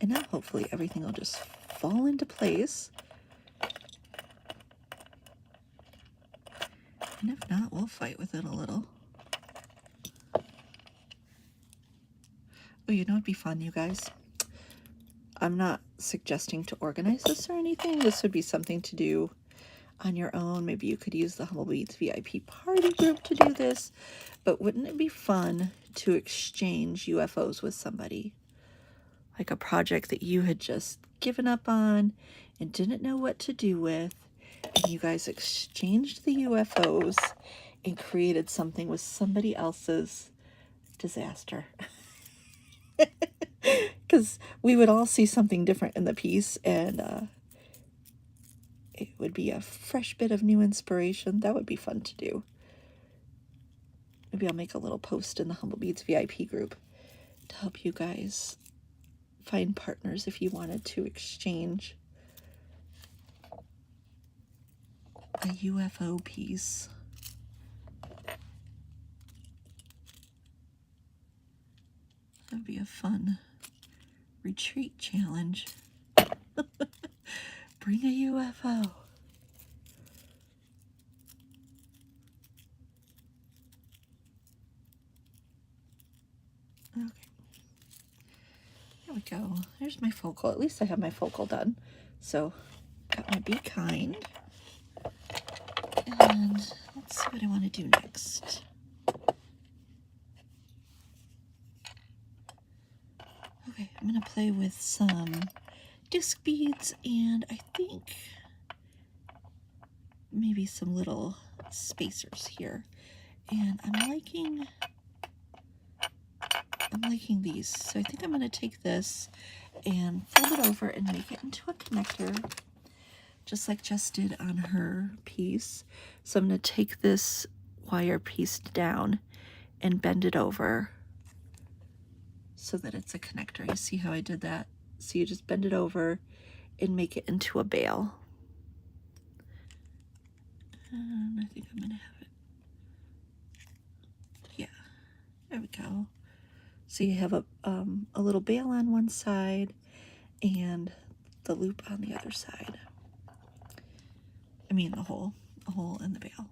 And now hopefully everything will just fall into place. And if not, we'll fight with it a little. Oh, you know what'd be fun, you guys? I'm not suggesting to organize this or anything. This would be something to do on your own. Maybe you could use the Humble Beads VIP party group to do this. But wouldn't it be fun to exchange UFOs with somebody? Like a project that you had just given up on and didn't know what to do with. And you guys exchanged the UFOs and created something with somebody else's disaster. Because we would all see something different in the piece, and it would be a fresh bit of new inspiration. That would be fun to do. Maybe I'll make a little post in the Humble Beads VIP group to help you guys find partners if you wanted to exchange a UFO piece. That'd be a fun retreat challenge. Bring a UFO. Okay. There we go. There's my focal. At least I have my focal done. So, got my Be Kind. And let's see what I want to do next. Okay, I'm going to play with some disc beads and I think maybe some little spacers here. And I'm liking these. So I think I'm going to take this and fold it over and make it into a connector, just like Jess did on her piece. So I'm going to take this wire piece down and bend it over so that it's a connector. You see how I did that? So you just bend it over and make it into a bail. And I think I'm going to have it. Yeah, there we go. So you have a little bail on one side and the loop on the other side. I mean the hole in the bail.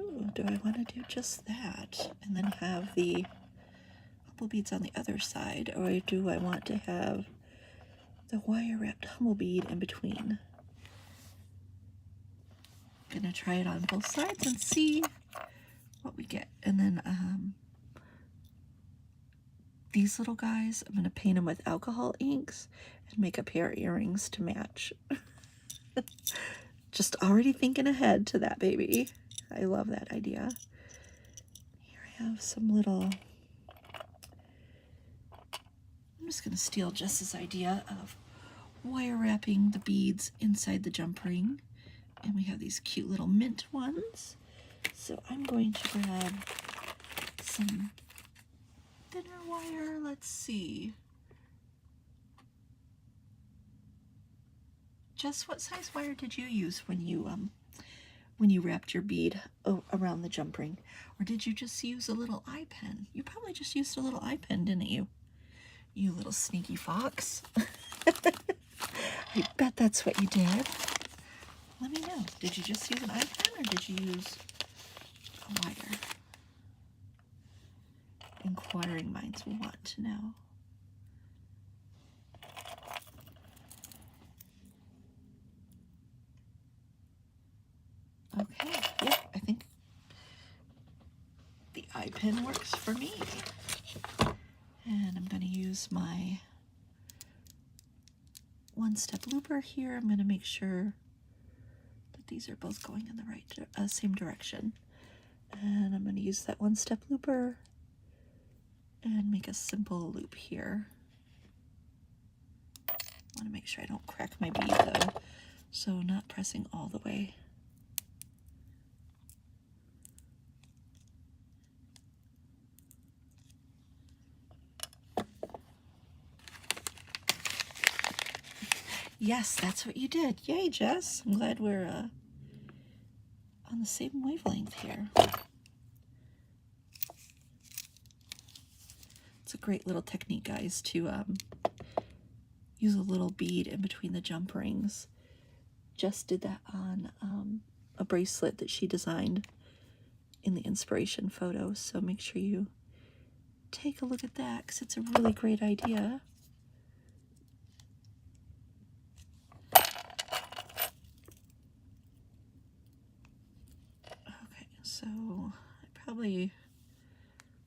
Ooh, do I want to do just that and then have the humble beads on the other side, or do I want to have the wire wrapped humble bead in between? I'm gonna try it on both sides and see what we get. And then these little guys, I'm gonna paint them with alcohol inks and make a pair of earrings to match. Just already thinking ahead to that, baby. I love that idea. Here I have some little, I'm just gonna steal Jess's idea of wire wrapping the beads inside the jump ring. And we have these cute little mint ones. So I'm going to grab some thinner wire. Let's see. Jess, what size wire did you use when you wrapped your bead around the jump ring? Or did you just use a little eye pen? You probably just used a little eye pen, didn't you? You little sneaky fox. I bet that's what you did. Let me know. Did you just use an eye pen or did you use a wire? inquiring minds will want to know. Okay, yeah, I think the eye pin works for me. And I'm going to use my one-step looper here. I'm going to make sure that these are both going in the right, same direction. And I'm going to use that one-step looper and make a simple loop here. I want to make sure I don't crack my bead though, so not pressing all the way. Yes, that's what you did. Yay, Jess. I'm glad we're on the same wavelength here. It's a great little technique, guys, to use a little bead in between the jump rings. Jess did that on a bracelet that she designed in the inspiration photo, so make sure you take a look at that because it's a really great idea. Okay, so I probably,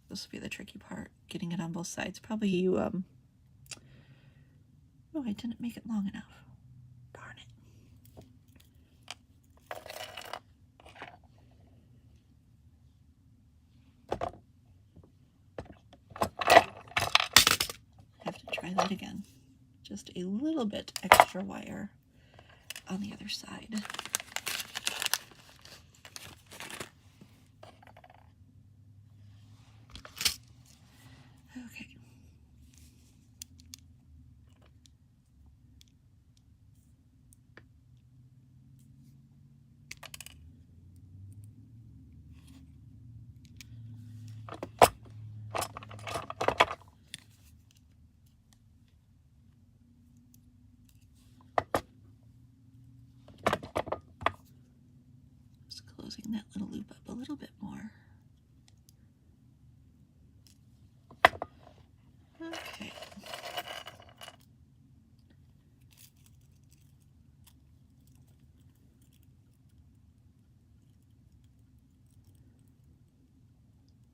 this will be the tricky part, getting it on both sides. Probably you, oh, I didn't make it long enough. Darn it. Have to try that again. Just a little bit extra wire on the other side. Okay. Just closing that little loop up a little bit more. Okay.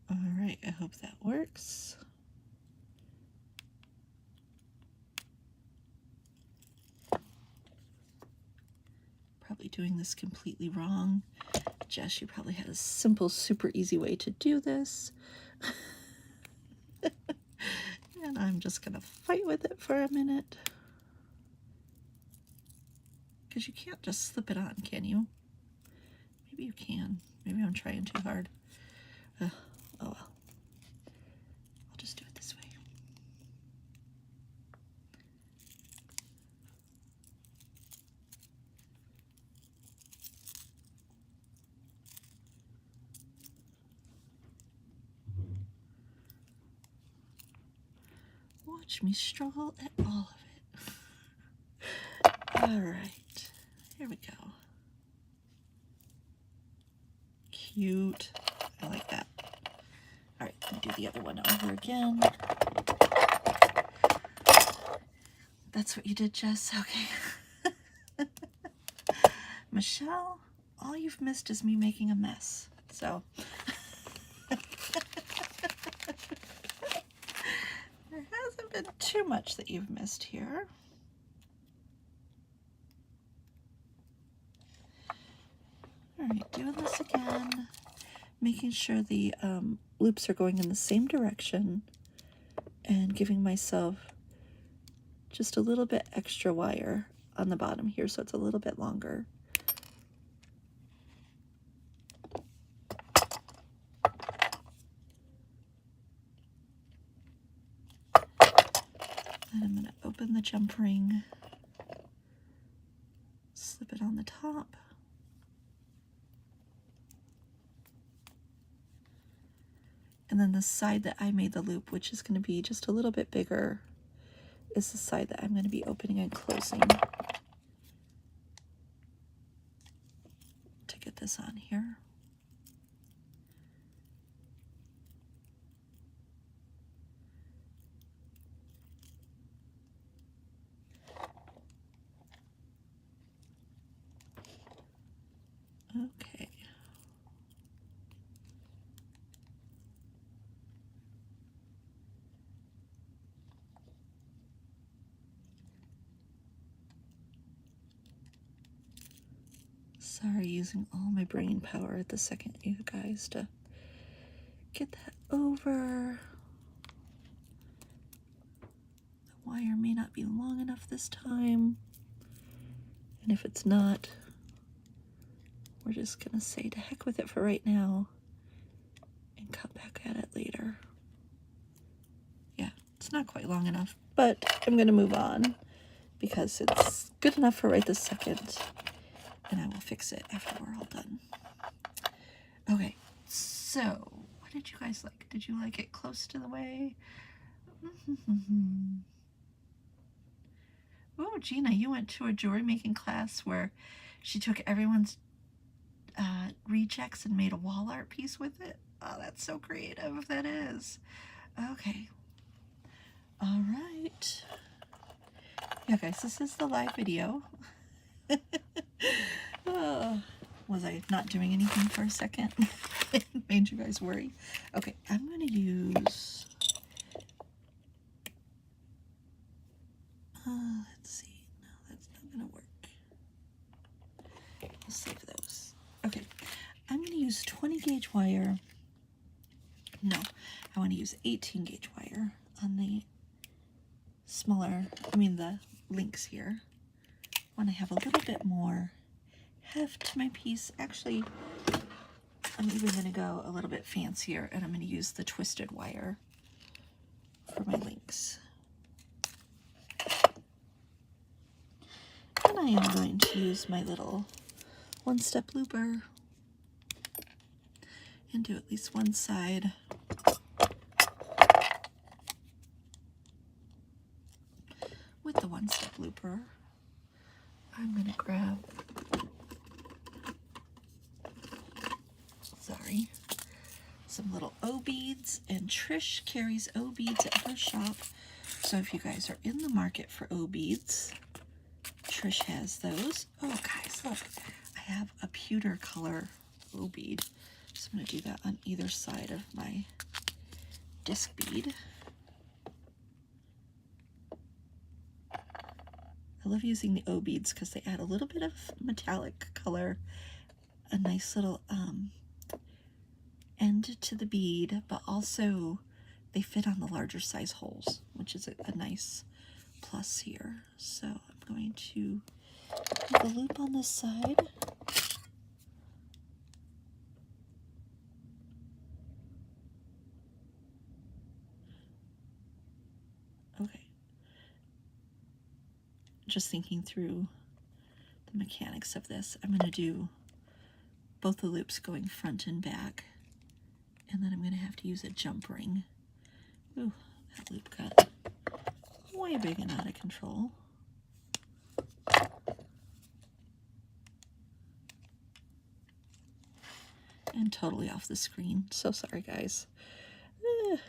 All right, I hope that works. Probably doing this completely wrong. Jess, you probably had a simple, super easy way to do this. And I'm just gonna fight with it for a minute. Because you can't just slip it on, can you? Maybe you can. Maybe I'm trying too hard. Oh well. I'll just do it this way. Watch me struggle at all of it. All right, here we go. Cute. I like that. All right, let me do the other one over again. That's what you did, Jess? Okay. Michelle, all you've missed is me making a mess. So there hasn't been too much that you've missed here. All right, doing this again, making sure the loops are going in the same direction and giving myself just a little bit extra wire on the bottom here so it's a little bit longer. Then I'm going to open the jump ring, slip it on the top. And then the side that I made the loop, which is going to be just a little bit bigger, is the side that I'm going to be opening and closing to get this on here. Okay. Sorry, using all my brain power at the second, you guys, to get that over. The wire may not be long enough this time. And if it's not, we're just gonna say to heck with it for right now and cut back at it later. Yeah, it's not quite long enough, but I'm gonna move on because it's good enough for right this second, and I will fix it after we're all done. Okay, so what did you guys like? Did you like it close to the way? Oh, Gina, you went to a jewelry making class where she took everyone's rejects and made a wall art piece with it. Oh, that's so creative. That is. Okay. All right. Yeah, guys, this is the live video. Oh, was I not doing anything for a second? It made you guys worry. Okay, I'm going to use... let's see. No, that's not going to work. I'll save those. Okay, I'm going to use 20 gauge wire. No, I want to use 18 gauge wire on the smaller, the links here. When I have a little bit more heft to my piece. Actually, I'm even going to go a little bit fancier, and I'm going to use the twisted wire for my links. And I am going to use my little one-step looper and do at least one side. With the one-step looper, I'm going to grab, some little O beads, and Trish carries O beads at her shop. So if you guys are in the market for O beads, Trish has those. Oh, guys, look, I have a pewter color O bead. So I'm going to do that on either side of my disc bead. I love using the O beads because they add a little bit of metallic color, a nice little end to the bead, but also they fit on the larger size holes, which is a nice plus here. So I'm going to put the loop on this side. Okay. Just thinking through the mechanics of this, I'm going to do both the loops going front and back, and then I'm going to have to use a jump ring. Ooh, that loop got way big and out of control. And totally off the screen. So sorry, guys. Okay.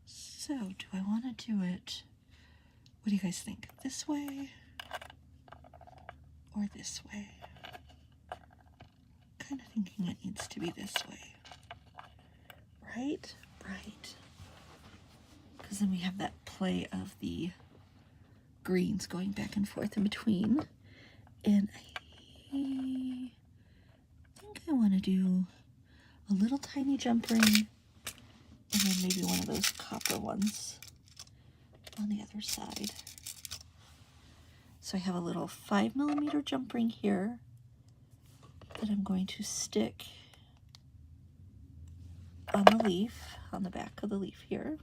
So, do I want to do it? What do you guys think? This way or this way? Kind of thinking it needs to be this way. Right? Right. Because then we have that play of the greens going back and forth in between. And I think I want to do a little tiny jump ring, and then maybe one of those copper ones on the other side. So I have a little 5mm jump ring here that I'm going to stick on the leaf, on the back of the leaf here.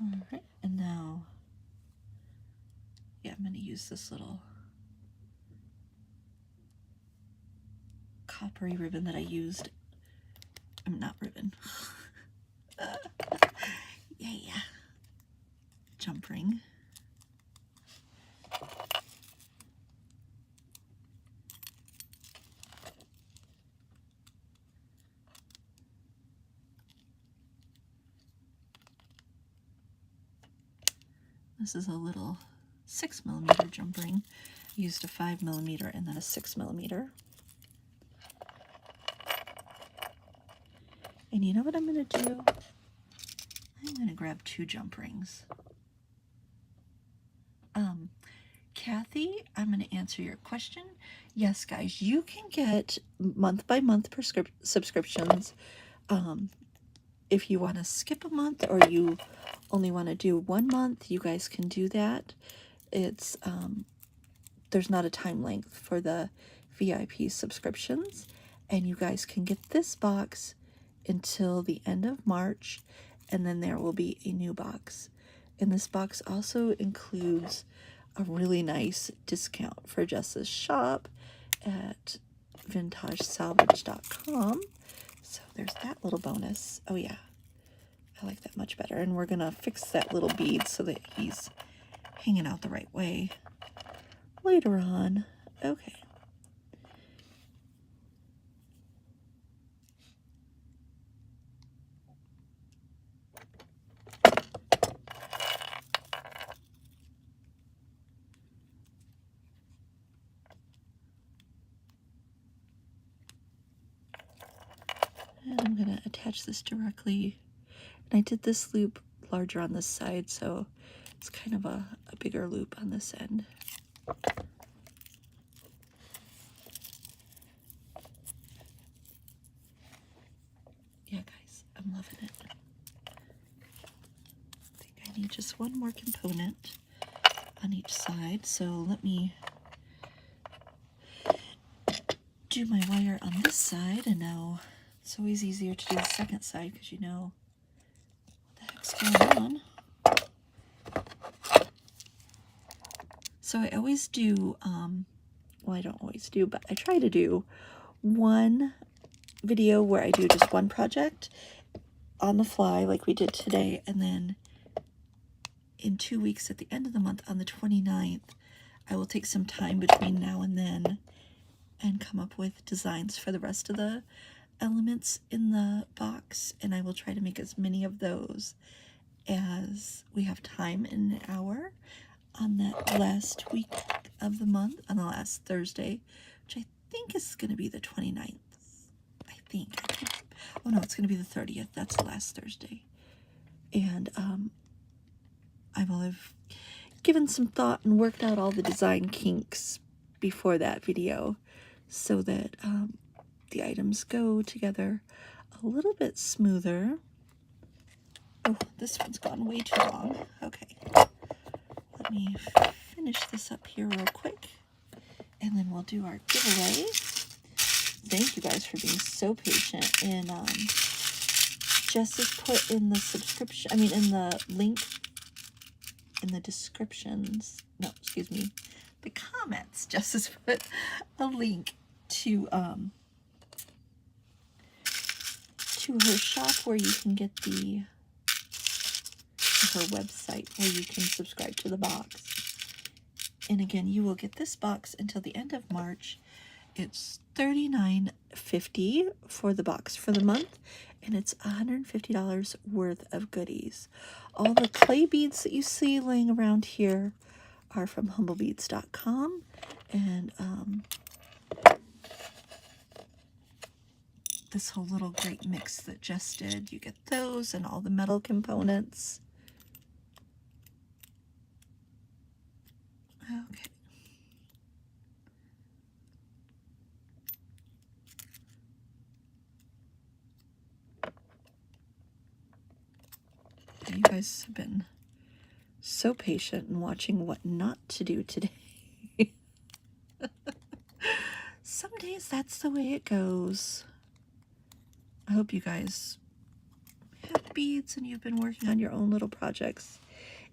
All right, and now use this little coppery ribbon that I used. I'm not ribbon. Yeah. Jump ring. This is a little 6mm jump ring. I used a 5mm and then a 6mm. And you know what I'm going to do? I'm going to grab 2 jump rings. Kathy, I'm going to answer your question. Yes, guys, you can get month-by-month subscriptions. If you want to skip a month or you only want to do 1 month, you guys can do that. It's there's not a time length for the VIP subscriptions, and you guys can get this box until the end of March, and then there will be a new box. And this box also includes a really nice discount for Jess's shop at vintagesalvage.com. So there's that little bonus. Oh yeah, I like that much better. And we're gonna fix that little bead so that he's hanging out the right way later on. Okay. And I'm going to attach this directly. And I did this loop larger on this side, so it's kind of a bigger loop on this end. Yeah, guys, I'm loving it. I think I need just one more component on each side, so let me do my wire on this side, and now it's always easier to do the second side because you know what the heck's going on. So I always do, well, I don't always do, but I try to do one video where I do just one project on the fly like we did today, and then in 2 weeks at the end of the month on the 29th, I will take some time between now and then and come up with designs for the rest of the elements in the box, and I will try to make as many of those as we have time in an hour on that last week of the month, on the last Thursday, which I think is going to be the 29th. I think. Oh no, it's going to be the 30th. That's the last Thursday. And I will have given some thought and worked out all the design kinks before that video so that the items go together a little bit smoother. Oh, this one's gone way too long. Okay. Let me finish this up here real quick, and then we'll do our giveaway. Thank you guys for being so patient. And Jess has put in the subscription, in the link, in the descriptions, no, excuse me, the comments. Jess has put a link to her shop where you can get her website where you can subscribe to the box. And again, you will get this box until the end of March. It's $39.50 for the box for the month, and it's $150 worth of goodies. All the clay beads that you see laying around here are from humblebeads.com, and this whole little great mix that Jess did, you get those and all the metal components. Okay. You guys have been so patient in watching what not to do today. Some days that's the way it goes. I hope you guys have beads and you've been working on your own little projects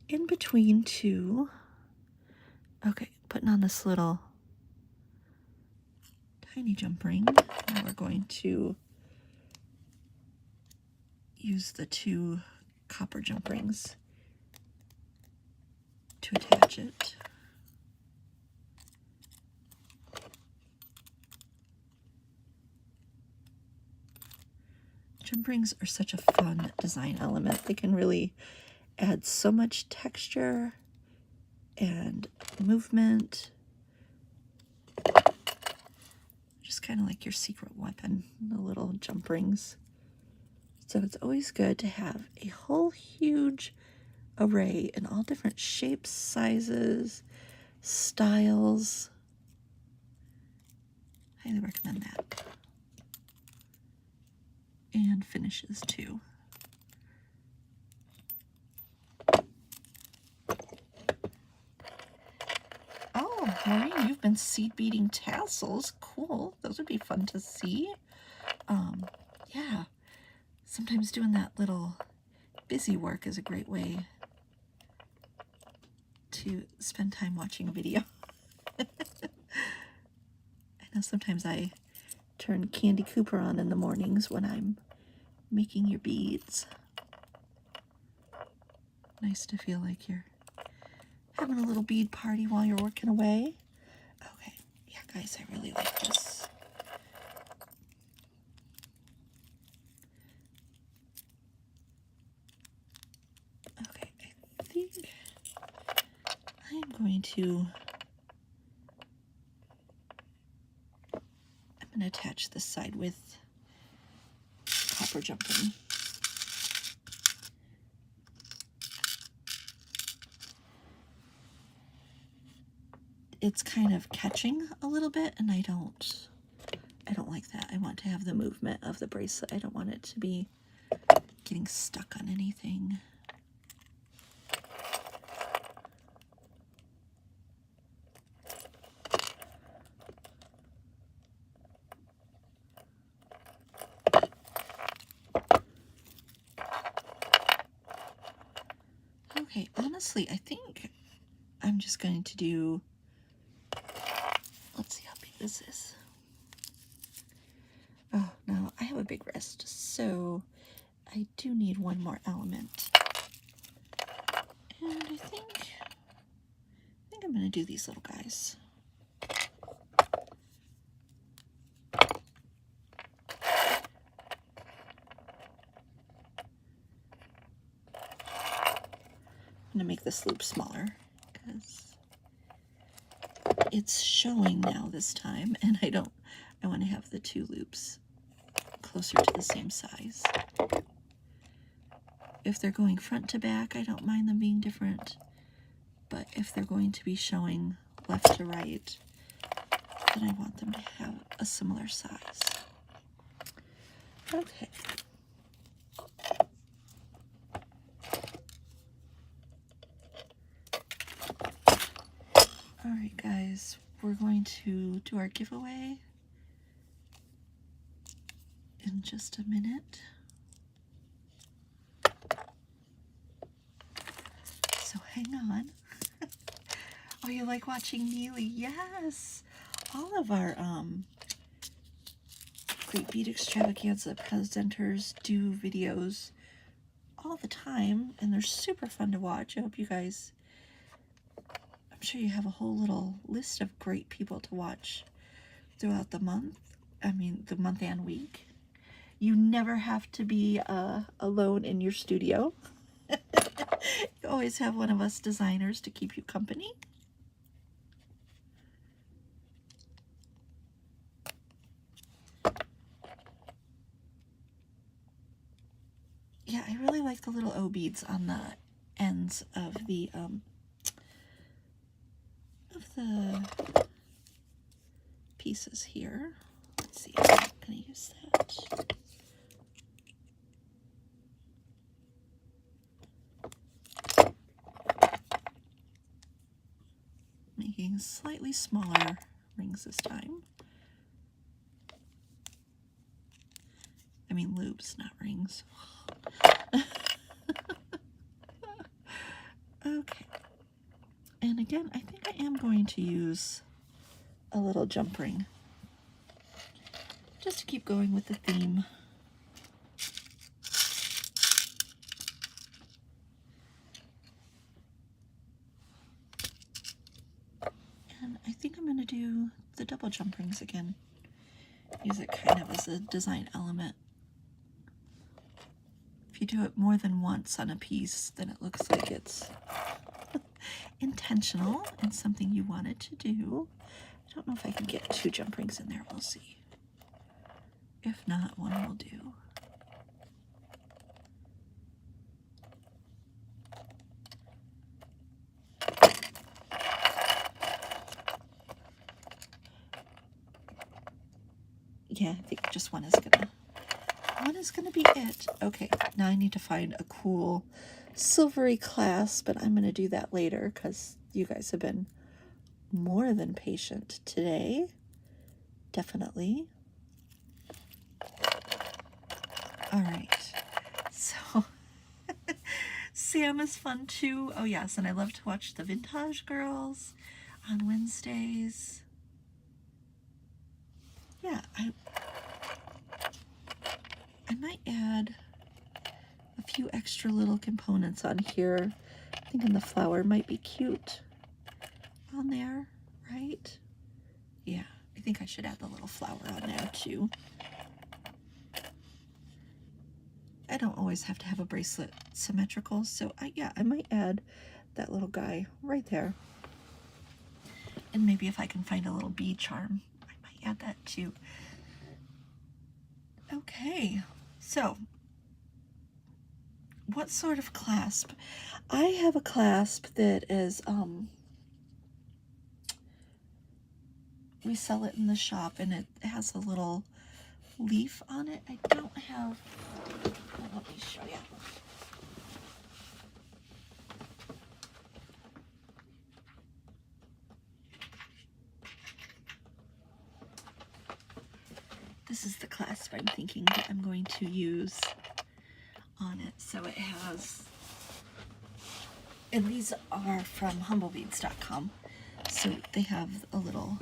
in between too. Okay, putting on this little tiny jump ring. Now we're going to use the 2 copper jump rings to attach it. Jump rings are such a fun design element. They can really add so much texture and movement. Just kind of like your secret weapon, the little jump rings. So it's always good to have a whole huge array in all different shapes, sizes, styles. Highly recommend that. And finishes too. Oh, Maureen, you've been seed beading tassels. Cool. Those would be fun to see. Yeah. Sometimes doing that little busy work is a great way to spend time watching a video. I know sometimes I turn Candy Cooper on in the mornings when I'm making your beads. Nice to feel like you're having a little bead party while you're working away. Okay, yeah guys, I really like this. Okay, I think I'm going to attach this side with copper jump ring. It's kind of catching a little bit, and I don't like that. I want to have the movement of the bracelet. I don't want it to be getting stuck on anything. Okay, honestly, I think I'm just going to do, let's see how big this is. Oh, no, I have a big wrist, so I do need one more element. And I think I'm going to do these little guys. I'm going to make this loop smaller because it's showing now this time, and I want to have the 2 loops closer to the same size. If they're going front to back, I don't mind them being different, but if they're going to be showing left to right, then I want them to have a similar size. Okay. Alright guys, we're going to do our giveaway in just a minute. So hang on. Oh, you like watching Neely? Yes! All of our Great Bead Extravaganza presenters do videos all the time, and they're super fun to watch. I hope you guys, I'm sure you have a whole little list of great people to watch throughout the month. I mean, the month and week. You never have to be alone in your studio. You always have one of us designers to keep you company. Yeah, I really like the little O beads on the ends of the pieces here. Let's see, I'm going to use that. Making slightly smaller rings this time. I mean loops, not rings. Okay. And again, I think I am going to use a little jump ring just to keep going with the theme. And I think I'm going to do the double jump rings again. Use it kind of as a design element. If you do it more than once on a piece, then it looks like it's intentional and something you wanted to do. I don't know if I can get 2 jump rings in there. We'll see. If not, one will do. Yeah, I think just one is gonna be it. Okay, now I need to find a cool silvery clasp, but I'm gonna do that later because you guys have been more than patient today. Definitely. All right, so Sam is fun too. Oh yes, and I love to watch the Vintage girls on Wednesdays. Yeah, I might add a few extra little components on here. Thinking the flower might be cute on there, right? Yeah, I think I should add the little flower on there too. I don't always have to have a bracelet symmetrical, so yeah, I might add that little guy right there. And maybe if I can find a little bead charm, I might add that too. Okay, so what sort of clasp? I have a clasp that is, we sell it in the shop, and it has a little leaf on it. I don't have, let me show you. This is the clasp I'm thinking that I'm going to use on it. So it has, and these are from humblebeads.com. So they have a little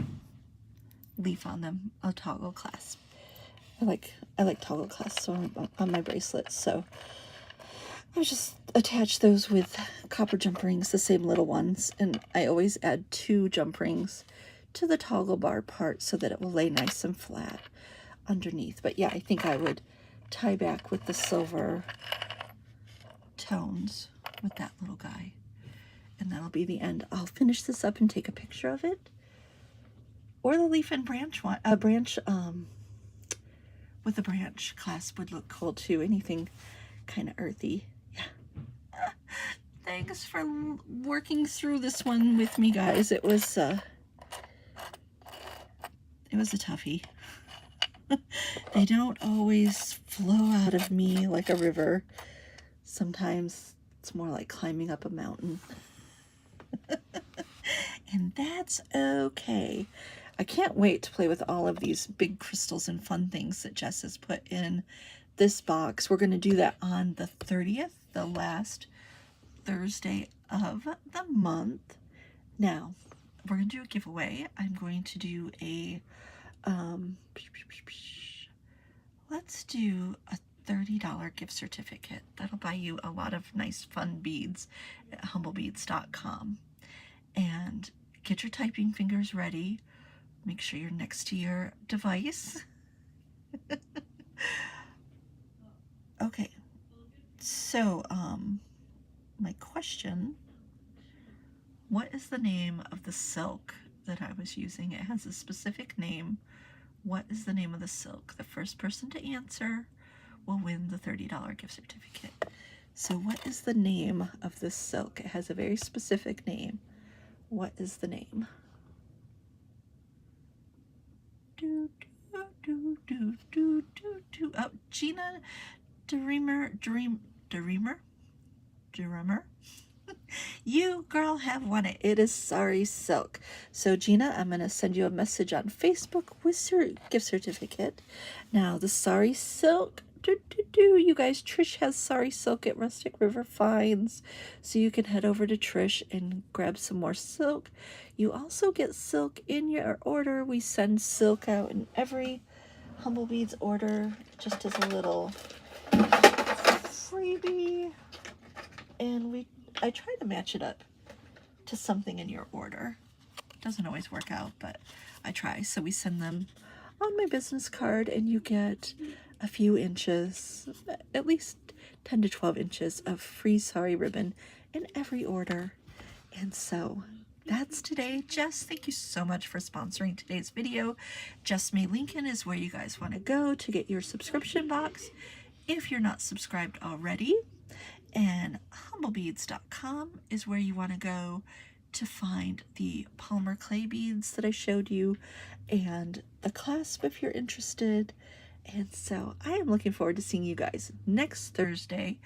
leaf on them, a toggle clasp. I like toggle clasps on my bracelets, so I just attach those with copper jump rings, the same little ones, and I always add 2 jump rings to the toggle bar part so that it will lay nice and flat underneath. But yeah, I think I would tie back with the silver tones with that little guy, and that'll be the end. I'll finish this up and take a picture of it, or the leaf and branch one, branch with a branch clasp would look cool too. Anything kind of earthy. Yeah. Thanks for working through this one with me, guys. It was a toughie. They don't always flow out of me like a river. Sometimes it's more like climbing up a mountain. And that's okay. I can't wait to play with all of these big crystals and fun things that Jess has put in this box. We're going to do that on the 30th, the last Thursday of the month. Now, we're going to do a giveaway. I'm going to do a, let's do a $30 gift certificate. That'll buy you a lot of nice fun beads at humblebeads.com. And get your typing fingers ready. Make sure you're next to your device. Okay, so my question, what is the name of the silk that I was using? It has a specific name. What is the name of the silk? The first person to answer will win the $30 gift certificate. So what is the name of this silk? It has a very specific name. What is the name? Oh, Gina Dreamer. You, girl, have won it. It is Sorry Silk. So, Gina, I'm going to send you a message on Facebook with your gift certificate. Now, the Sorry Silk You guys, Trish has Sari Silk at Rustic River Finds, so you can head over to Trish and grab some more silk. You also get silk in your order. We send silk out in every Humble Beads order, just as a little freebie, and I try to match it up to something in your order. Doesn't always work out, but I try. So we send them on my business card, and you get a few inches, at least 10 to 12 inches of free sari ribbon in every order. And so that's today. Jess, thank you so much for sponsoring today's video. Just May Lincoln is where you guys want to go to get your subscription box if you're not subscribed already. And humblebeads.com is where you want to go to find the polymer clay beads that I showed you and the clasp if you're interested. And so I am looking forward to seeing you guys next Thursday.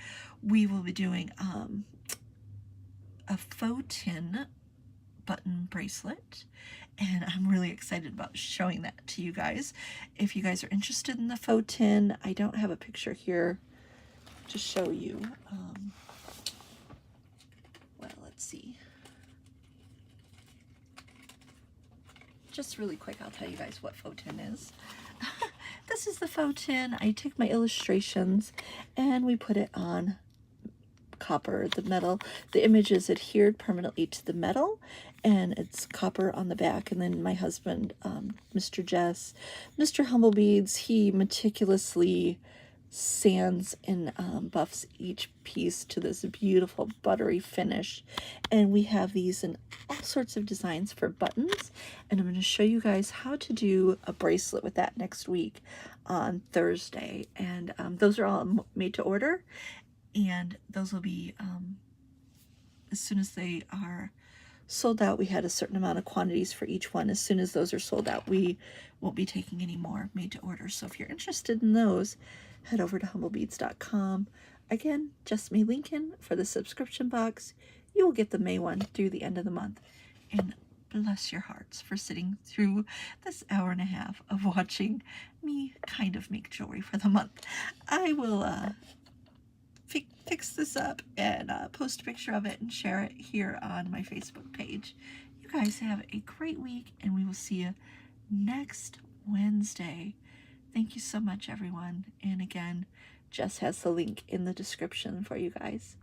We will be doing a faux tin button bracelet, and I'm really excited about showing that to you guys. If you guys are interested in the faux tin, I don't have a picture here to show you. Well, let's see. Just really quick, I'll tell you guys what faux tin is. This is the faux tin. I take my illustrations and we put it on copper, the metal. The image is adhered permanently to the metal, and it's copper on the back. And then my husband, Mr. Mr. Humble Beads, he meticulously sands and buffs each piece to this beautiful buttery finish. And we have these in all sorts of designs for buttons, and I'm going to show you guys how to do a bracelet with that next week on Thursday. And those are all made to order, and those will be as soon as they are sold out. We had a certain amount of quantities for each one. As soon as those are sold out, we won't be taking any more made to order. So if you're interested in those, head over to humblebeads.com. Again, Just May Lincoln for the subscription box. You will get the May one through the end of the month. And bless your hearts for sitting through this hour and a half of watching me kind of make jewelry for the month. I will fix this up and post a picture of it and share it here on my Facebook page. You guys have a great week, and we will see you next Wednesday. Thank you so much, everyone. And again, Jess has the link in the description for you guys.